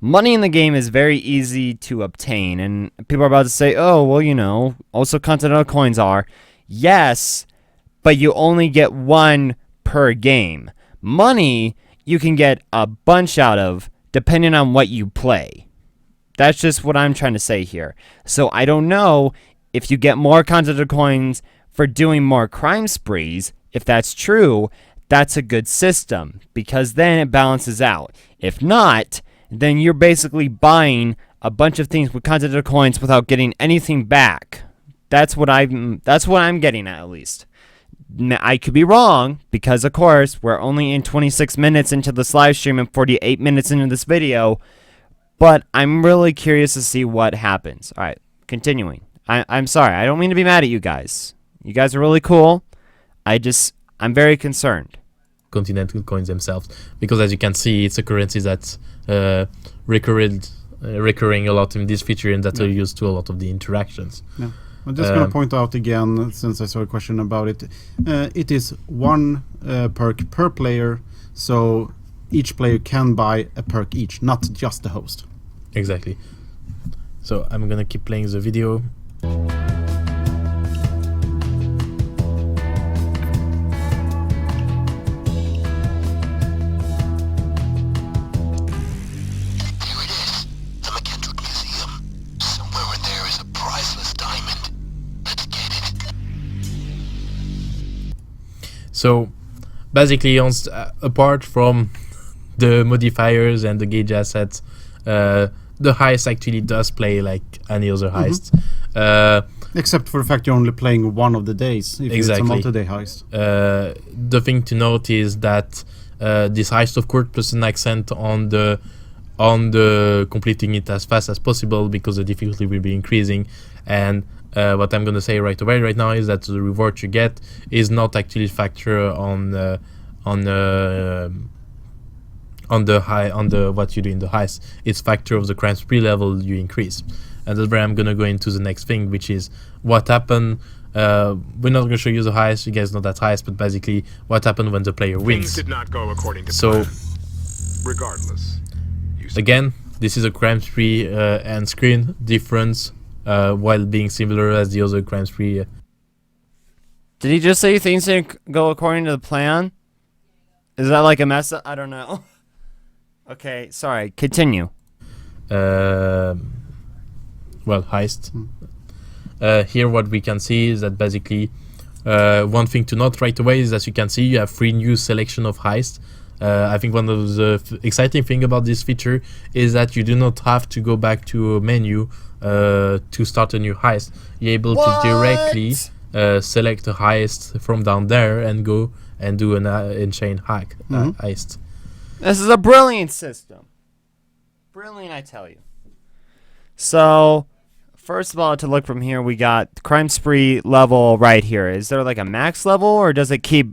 Money in the game is very easy to obtain, and people are about to say, oh, well, also Continental Coins are. Yes, but you only get 1 per game. Money, you can get a bunch out of, depending on what you play. That's just what I'm trying to say here. So I don't know if you get more Continental Coins for doing more crime sprees. If that's true, that's a good system, because then it balances out. If not, then you're basically buying a bunch of things with Continental Coins without getting anything back. That's what I'm getting at least. I could be wrong, because of course, we're only in 26 minutes into this live stream and 48 minutes into this video, but I'm really curious to see what happens. Alright, continuing. I'm sorry, I don't mean to be mad at you guys. You guys are really cool. I'm very concerned. Continental Coins themselves, because as you can see, it's a currency that's recurring a lot in this feature, and that are used to a lot of the interactions. Yeah. I'm just going to point out again, since I saw a question about it, it is 1 perk per player, so each player can buy a perk each, not just the host. Exactly. So I'm gonna keep playing the video. So basically, apart from the modifiers and the gauge assets, the heist actually does play like any other heist. Except for the fact you're only playing one of the days. If Exactly. it's a multi-day heist. The thing to note is that this heist, of course, puts an accent on the completing it as fast as possible, because the difficulty will be increasing. And what I'm gonna say right away, right now, is that the reward you get is not actually factor on the what you do in the heist. It's factor of the crime spree level you increase. And that's where I'm gonna go into the next thing, which is what happened. We're not gonna show you the heist. You guys know that heist, but basically what happened when the player wins. Things did not go according to So, plan. Regardless, you again, this is a crime spree end screen difference, while being similar as the other crime spree. Did he just say things didn't go according to the plan? Is that like a mess up? I don't know. Okay, sorry. Continue. Well, heist. Here what we can see is that basically one thing to note right away is, as you can see, you have 3 new selection of heist. I think one of the exciting thing about this feature is that you do not have to go back to a menu to start a new heist. You're able to directly select a heist from down there and go and do an in-chain hack heist. This is a brilliant system. Brilliant, I tell you. So, first of all, to look from here, we got crime spree level right here. Is there like a max level, or does it keep...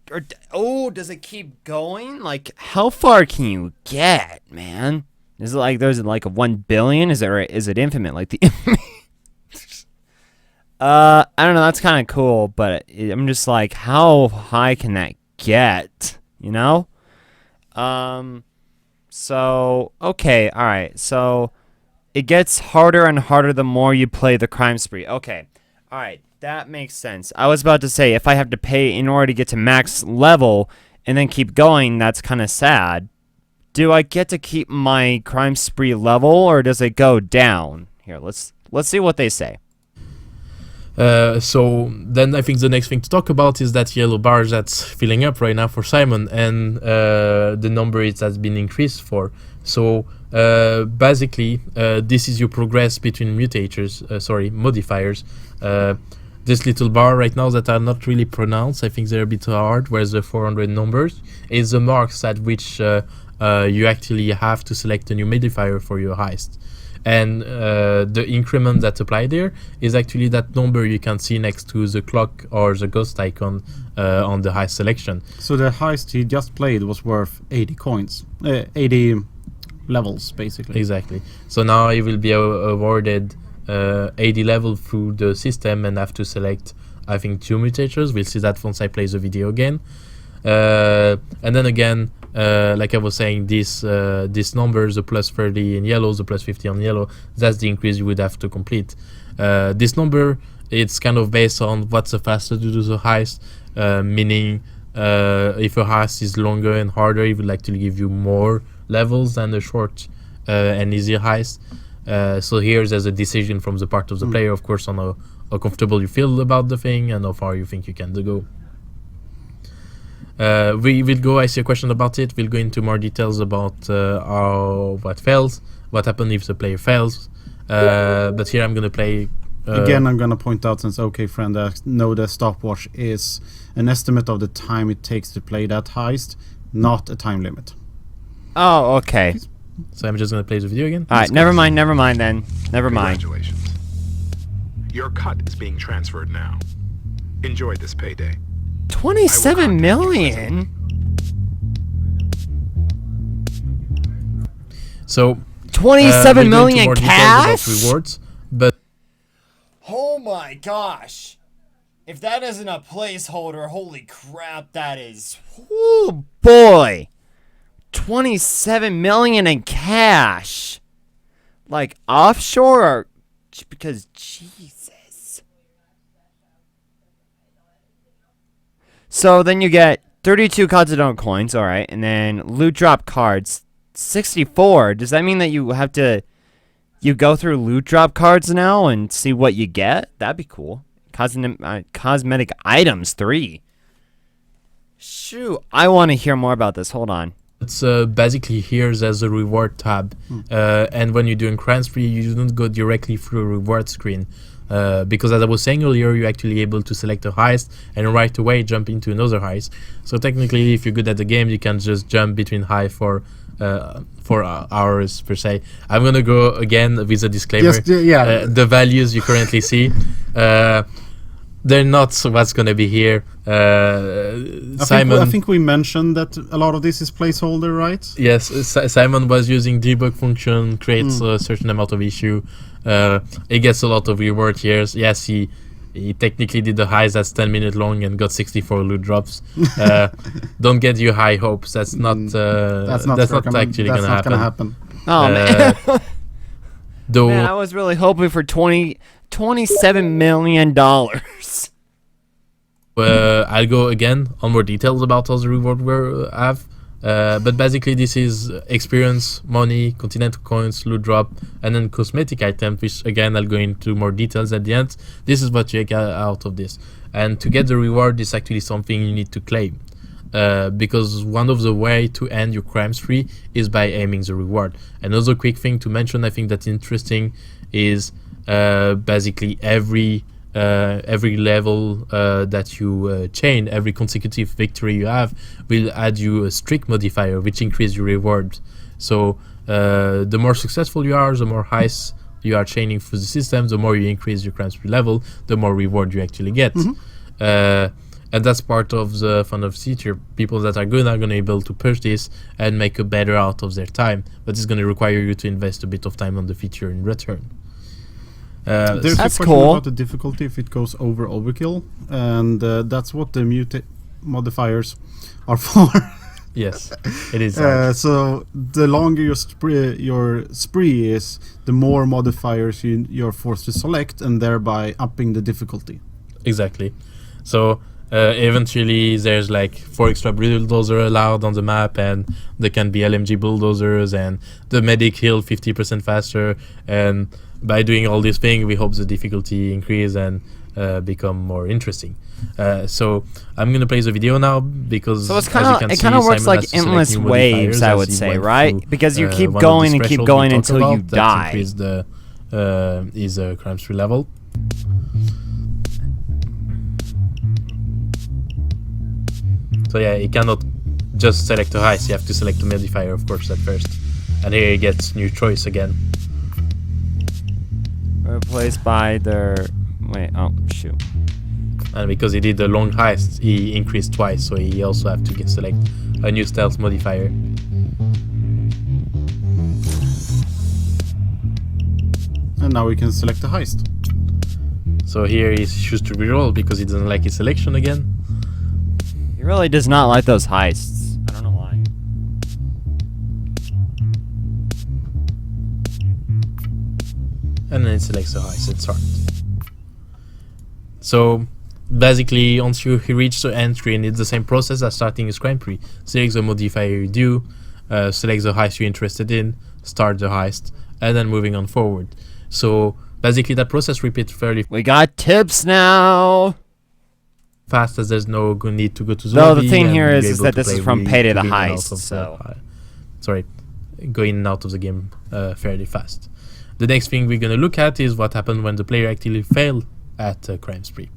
does it keep going? Like, how far can you get, man? Is it like there's like a 1 billion? Is it infinite? Like the I don't know. That's kind of cool, but I'm just like, how high can that get? You know? So okay, all right. So it gets harder and harder the more you play the crime spree. Okay, all right. That makes sense. I was about to say, if I have to pay in order to get to max level and then keep going, that's kind of sad. Do I get to keep my crime spree level, or does it go down? Here, let's see what they say. So then I think the next thing to talk about is that yellow bar that's filling up right now for Simon, and the number it has been increased for. So basically, this is your progress between modifiers. This little bar right now that are not really pronounced, I think they're a bit hard, whereas the 400 numbers is the marks at which you actually have to select a new modifier for your heist. And the increment that's applied there is actually that number you can see next to the clock or the ghost icon on the heist selection. So the heist he just played was worth 80 coins. 80 levels, basically. Exactly. So now he will be awarded 80 level through the system and have to select, I think, 2 mutators. We'll see that once I play the video again. And then again, like I was saying, this numbers, the plus 30 in yellow, the plus 50 on yellow, that's the increase you would have to complete. This number, it's kind of based on what's the faster to do the heist, meaning if a heist is longer and harder, it will actually give you more levels than a short and easier heist. So here there's a decision from the part of the player, of course, on how comfortable you feel about the thing and how far you think you can go. We will go, I see a question about it, we'll go into more details about what fails, what happens if the player fails, but here I'm going to play... Again, I'm going to point out, since OK Friend know the stopwatch is an estimate of the time it takes to play that heist, not a time limit. Oh, okay. So I'm just going to play the video again. All right, never mind then. Never mind. Congratulations. Your cut is being transferred now. Enjoy this payday. 27 million? So 27 we'll go into million more details cash? about rewards, but Oh my gosh. If that isn't a placeholder, holy crap, that is... Oh boy. 27 million in cash. Like offshore, or... Because, Jesus. So then you get 32 Continental Coins, alright, and then loot drop cards, 64. Does that mean that you have to... You go through loot drop cards now and see what you get? That'd be cool. Cosmetic items, 3. Shoot, I want to hear more about this. Hold on. It's basically here there's a reward tab, and when you're doing crime spree, you don't go directly through a reward screen, because as I was saying earlier, you're actually able to select a heist and right away jump into another heist. So technically, if you're good at the game, you can just jump between high for hours per se. I'm gonna go again with a disclaimer. Yes, yeah. The values you currently see, they're not what's gonna be here. Simon, I think we mentioned that a lot of this is placeholder, right? yes, Simon was using debug function, creates a certain amount of issue. He gets a lot of reward here. Yes, he technically did the heist that's 10 minutes long and got 64 loot drops. Don't get you high hopes. That's not actually gonna happen. Oh man. Though Man, I was really hoping for $27 million. I'll go again on more details about how the reward we have. But basically this is experience, money, Continental Coins, loot drop, and then cosmetic items, which again I'll go into more details at the end. This is what you get out of this. And to get the reward is actually something you need to claim. Because one of the way to end your crime spree is by aiming the reward. Another quick thing to mention, I think that's interesting, is basically every level that you chain, every consecutive victory you have will add you a streak modifier, which increases your reward. So the more successful you are, the more heists you are chaining through the system, the more you increase your crime spree level, the more reward you actually get. And that's part of the fun of the feature. People that are good are going to be able to push this and make a better out of their time, but it's going to require you to invest a bit of time on the feature in return. There's a That's question cool. about the difficulty if it goes over overkill, and that's what the modifiers are for. Yes, it is. So the longer your spree is, the more modifiers you're forced to select, and thereby upping the difficulty. Exactly. So eventually there's like 4 extra bulldozers allowed on the map, and there can be LMG bulldozers, and the medic heal 50% faster. And by doing all these things, we hope the difficulty increase and become more interesting. So I'm gonna play the video now because So it kind of works Simon like has to select endless new waves, modifiers I as would he say, went right? through, Because you keep one of going the and keep thresholds going we until talked you about that die. increase the his crime spree level. So yeah, you cannot just select a heist, you have to select a modifier, of course, at first. And here he gets new choice again. Replaced by their... Wait, oh, shoot. And because he did the long heist, he increased twice, so he also have to select a new stealth modifier. And now we can select a heist. So here he chooses to reroll because he doesn't like his selection again. He really does not like those heists. I don't know why. And then it selects a heist and start. So basically, once he reaches the end screen, it's the same process as starting a crime spree. Select the modifier you do, select the heist you're interested in, start the heist, and then moving on forward. So basically that process repeats fairly We got tips now. fast, as there's no need to go to the No, lobby. the thing and here you're is able that to this is play from really Payday the go in and out Heist, of so... go in and out of the game fairly fast. The next thing we're gonna look at is what happened when the player actually failed at a crime spree.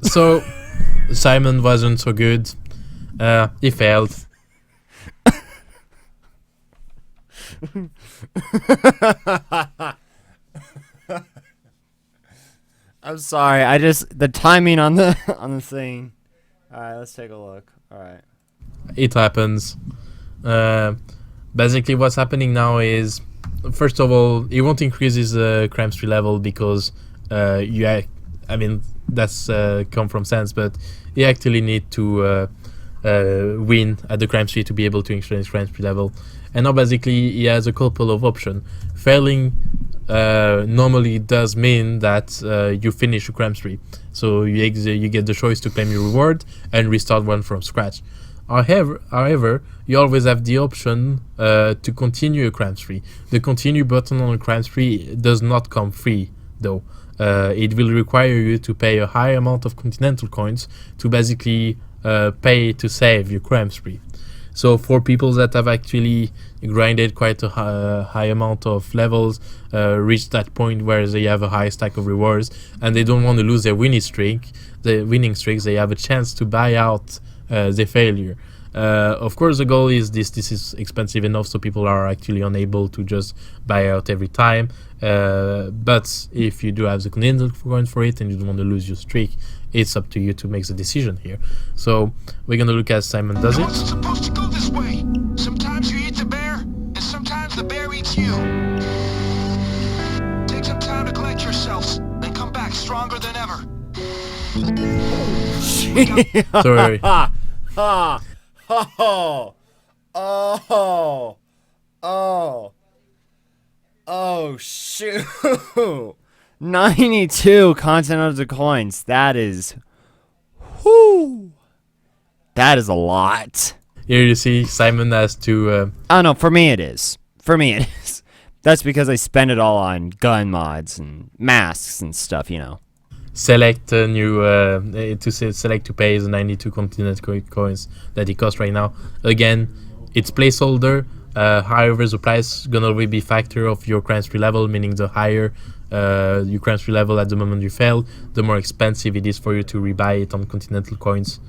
So Simon wasn't so good. He failed. I'm sorry, the timing on the thing. Alright, let's take a look. Alright. It happens. Basically what's happening now is, first of all, he won't increase his crime spree level because that's come from sense, but you actually need to win at the crime spree to be able to increase his crime spree level. And now basically he has a couple of options. Failing normally does mean that you finish a crime spree, so you get the choice to claim your reward and restart one from scratch. However, you always have the option to continue a crime spree. The continue button on a crime spree does not come free, though. it will require you to pay a high amount of Continental Coins to basically pay to save your crime spree. So for people that have actually grinded quite a high amount of levels, reached that point where they have a high stack of rewards, and they don't want to lose their winning streaks, they have a chance to buy out the failure. Of course, the goal is this is expensive enough so people are actually unable to just buy out every time. But if you do have the Continental Coins for it and you don't want to lose your streak, it's up to you to make the decision here. So we're going to look as Simon does It it. wasn't supposed to go this way. Sometimes you eat the bear, and sometimes the bear eats you. Take some time to collect yourselves, and come back stronger than ever. Sorry. Oh, shoot. 92 Continental Coins. That is a lot. Here you see Simon has to I don't know, for me it is. That's because I spend it all on gun mods and masks and stuff, you know. select a new select to pay the 92 Continental Coins that it costs right now. Again, it's placeholder. However, the price gonna really be factor of your crime spree level, meaning the higher your crime spree level at the moment you fail, the more expensive it is for you to rebuy it on Continental Coins.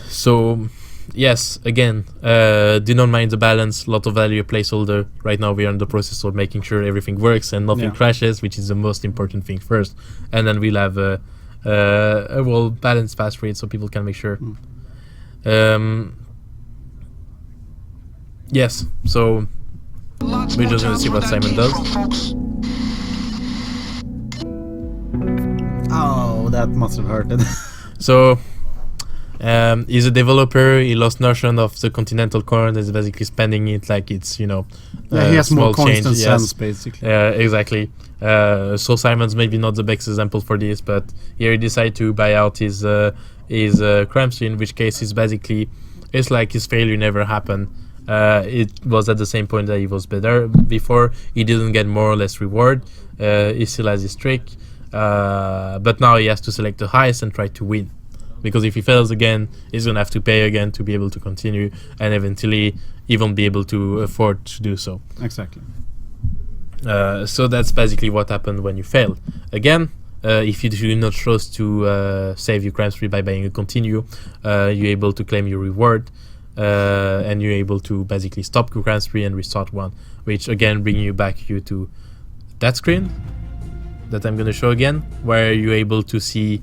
So yes, again, do not mind the balance. Lot of value placeholder. Right now we are in the process of making sure everything works and nothing crashes, which is the most important thing first. And then we'll have a well balanced pass rate so people can make sure. Yes, so we're just gonna see what Simon does. Oh, that must have hurted. So he's a developer. He lost notion of the Continental Coin. He's basically spending it like it's, you know, he has more small coins change. than Yes. cents, basically. Exactly. So Simon's maybe not the best example for this, but here he decided to buy out his crime spree, in which case it's like his failure never happened. It was at the same point that he was better before. He didn't get more or less reward. He still has his trick, but now he has to select the highest and try to win. Because if he fails again, he's gonna have to pay again to be able to continue, and eventually he won't be able to afford to do so. Exactly. So that's basically what happened when you fail. Again, if you do not trust to save your crime spree by buying a continue, you're able to claim your reward, and you're able to basically stop your crime spree and restart one, which again bring you back to that screen that I'm gonna show again, where you're able to see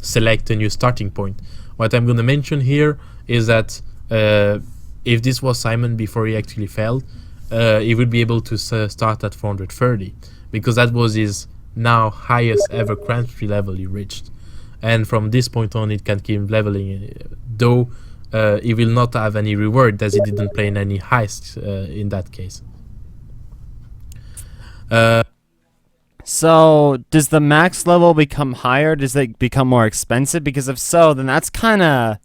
select a new starting point. What I'm going to mention here is that if this was Simon before he actually failed, he would be able to start at 430, because that was his now highest ever crime spree level he reached, and from this point on it can keep leveling, though he will not have any reward as he didn't play in any heists in that case. So, does the max level become higher? Does it become more expensive? Because if so, then that's kind of...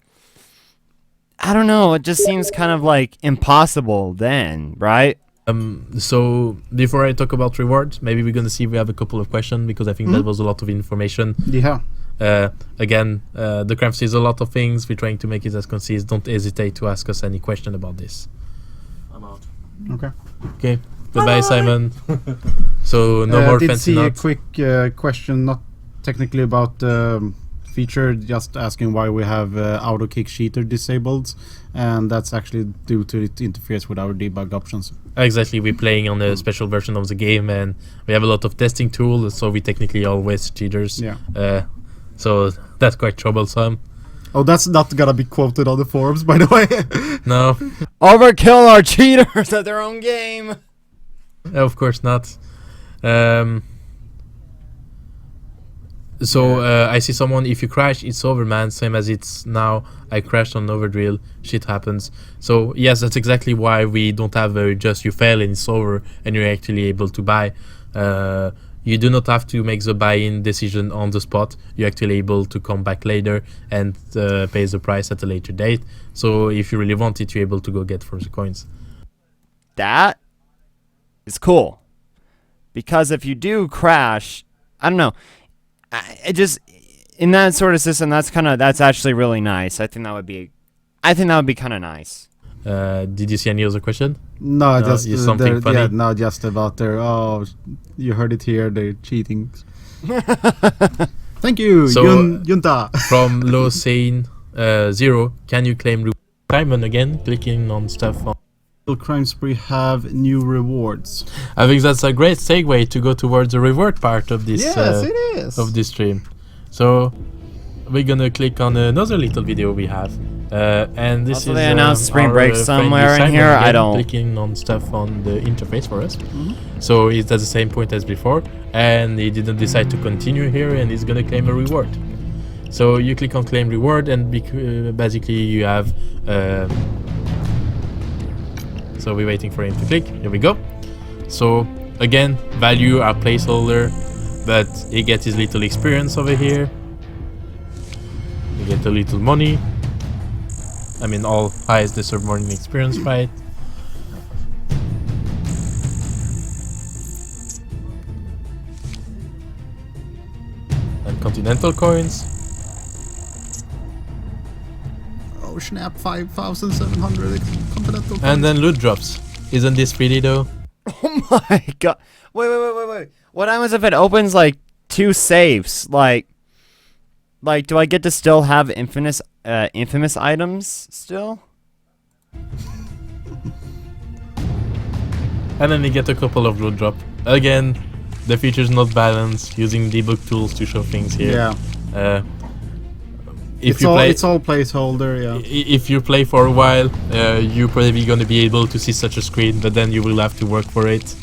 I don't know, it just seems kind of like impossible then, right? So, before I talk about rewards, maybe we're going to see if we have a couple of questions, because I think that was a lot of information. Yeah. Again, the crime spree is a lot of things. We're trying to make it as concise. Don't hesitate to ask us any question about this. I'm out. Okay. Okay. Goodbye, Simon. So no more did fancy see nuts. a quick question, not technically about feature, just asking why we have auto kick cheater disabled, and that's actually due to it interferes with our debug options. Exactly, we're playing on a special version of the game, and we have a lot of testing tools, so we technically always cheaters. Yeah. So that's quite troublesome. Oh, that's not gonna be quoted on the forums, by the way. No, Overkill are cheaters at their own game! of course not. So I see someone, if you crash, it's over, man. Same as it's now. I crashed on Overdrill. Shit happens. So yes, that's exactly why we don't have just you fail and it's over and you're actually able to buy. You do not have to make the buy-in decision on the spot. You're actually able to come back later and pay the price at a later date. So if you really want it, you're able to go get for the coins. That is cool. because if you do crash, I don't know. It just in that sort of system, that's actually really nice. I think that would be kind of nice. Did you see any other question? No, just is something funny? Yeah, no, just about their. Oh, you heard it here. They're cheating. Thank you, So, Junta. From Low Sane 0, can you claim Simon again? Clicking on stuff. Will Crime Spree have new rewards? I think that's a great segue to go towards the reward part of this. Yes, it is. Of this stream. So we're gonna click on another little video we have, and this Also, is they announced Spring our, Break friend somewhere in Simon here. I again, don't- clicking on stuff on the interface for us. So it's at the same point as before, and he didn't decide to continue here, and he's gonna claim a reward. So you click on claim reward, and basically you have. So we're waiting for him to click. Here we go. So again, value our placeholder, but he gets his little experience over here. You get a little money. I mean, all highs deserve more than experience, right? And Continental Coins. Oh snap! 5,700 Continental. And then loot drops. Isn't this pretty though? Oh my god! Wait! What happens if it opens like 2 safes? Like, do I get to still have infamous items still? And then you get a couple of loot drop. Again, the feature's not balanced, using debug tools to show things here. Yeah. If It's all placeholder. Yeah. If you play for a while, you're probably going to be able to see such a screen, but then you will have to work for it,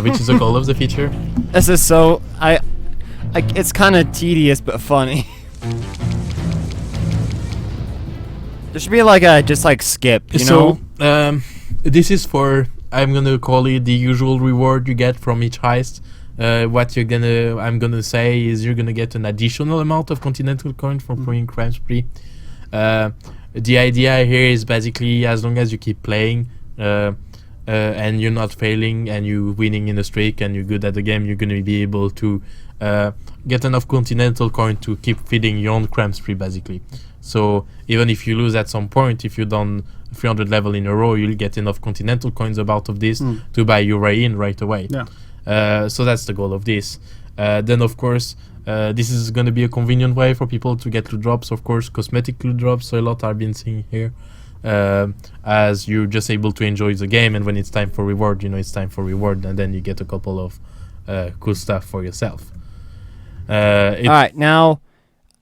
which is the goal of the feature. This is so it's kind of tedious but funny. There should be like a just like skip, you know? So this is for, I'm gonna call it the usual reward you get from each heist. I'm gonna say is you're gonna get an additional amount of Continental Coin from playing Crime Spree. The idea here is basically as long as you keep playing and you're not failing and you're winning in a streak and you're good at the game, you're gonna be able to get enough Continental Coin to keep feeding your own Crime Spree basically. So even if you lose at some point, if you've done 300 level in a row, you'll get enough Continental Coins out of this to buy your way in right away. Yeah. So that's the goal of this. Then of course, this is going to be a convenient way for people to get loot drops. Of course, cosmetic loot drops, so a lot are being seen here. As you're just able to enjoy the game, and when it's time for reward, you know it's time for reward, and then you get a couple of cool stuff for yourself. Alright, now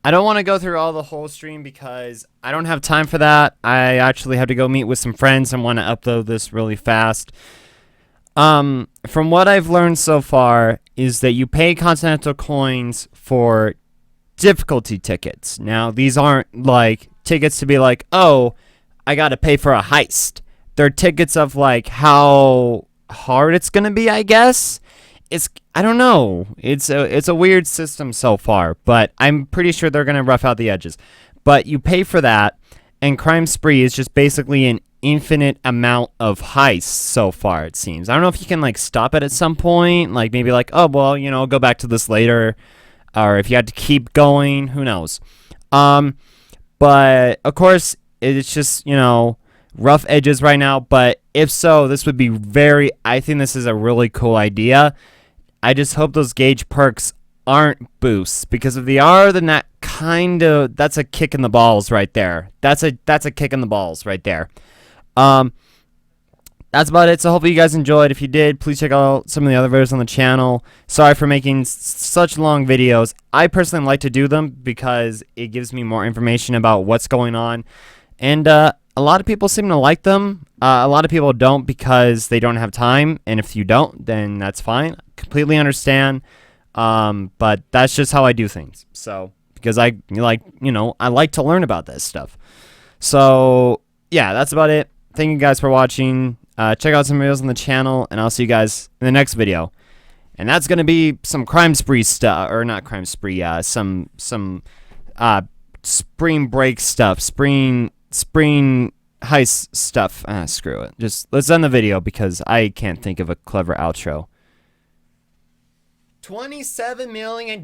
I don't want to go through all the whole stream because I don't have time for that. I actually have to go meet with some friends and want to upload this really fast. From what I've learned so far is that you pay Continental Coins for difficulty tickets. Now, these aren't like tickets to be like, oh, I gotta pay for a heist. They're tickets of like how hard it's gonna be, I guess. I don't know. It's a weird system so far, but I'm pretty sure they're gonna rough out the edges. But you pay for that, and Crime Spree is just basically an infinite amount of heists so far, it seems. I don't know if you can like stop it at some point, like maybe like, oh well, you know, go back to this later, or if you had to keep going, who knows. But of course it's just, you know, rough edges right now, but if so, this would be I think this is a really cool idea. I just hope those Gage Perks aren't boosts, because if they are, then that's a kick in the balls right there. That's a kick in the balls right there. That's about it. So hopefully you guys enjoyed. If you did, please check out some of the other videos on the channel. Sorry for making such long videos. I personally like to do them because it gives me more information about what's going on, and a lot of people seem to like them. A lot of people don't because they don't have time, and if you don't, then that's fine. Completely understand. But that's just how I do things. So because I like to learn about this stuff. So yeah, that's about it. Thank you guys for watching. Check out some videos on the channel, and I'll see you guys in the next video. And that's gonna be some Crime Spree stuff, or not Crime Spree. Some Spring Break stuff, Spring heist stuff. Screw it. Just let's end the video because I can't think of a clever outro. $27 million.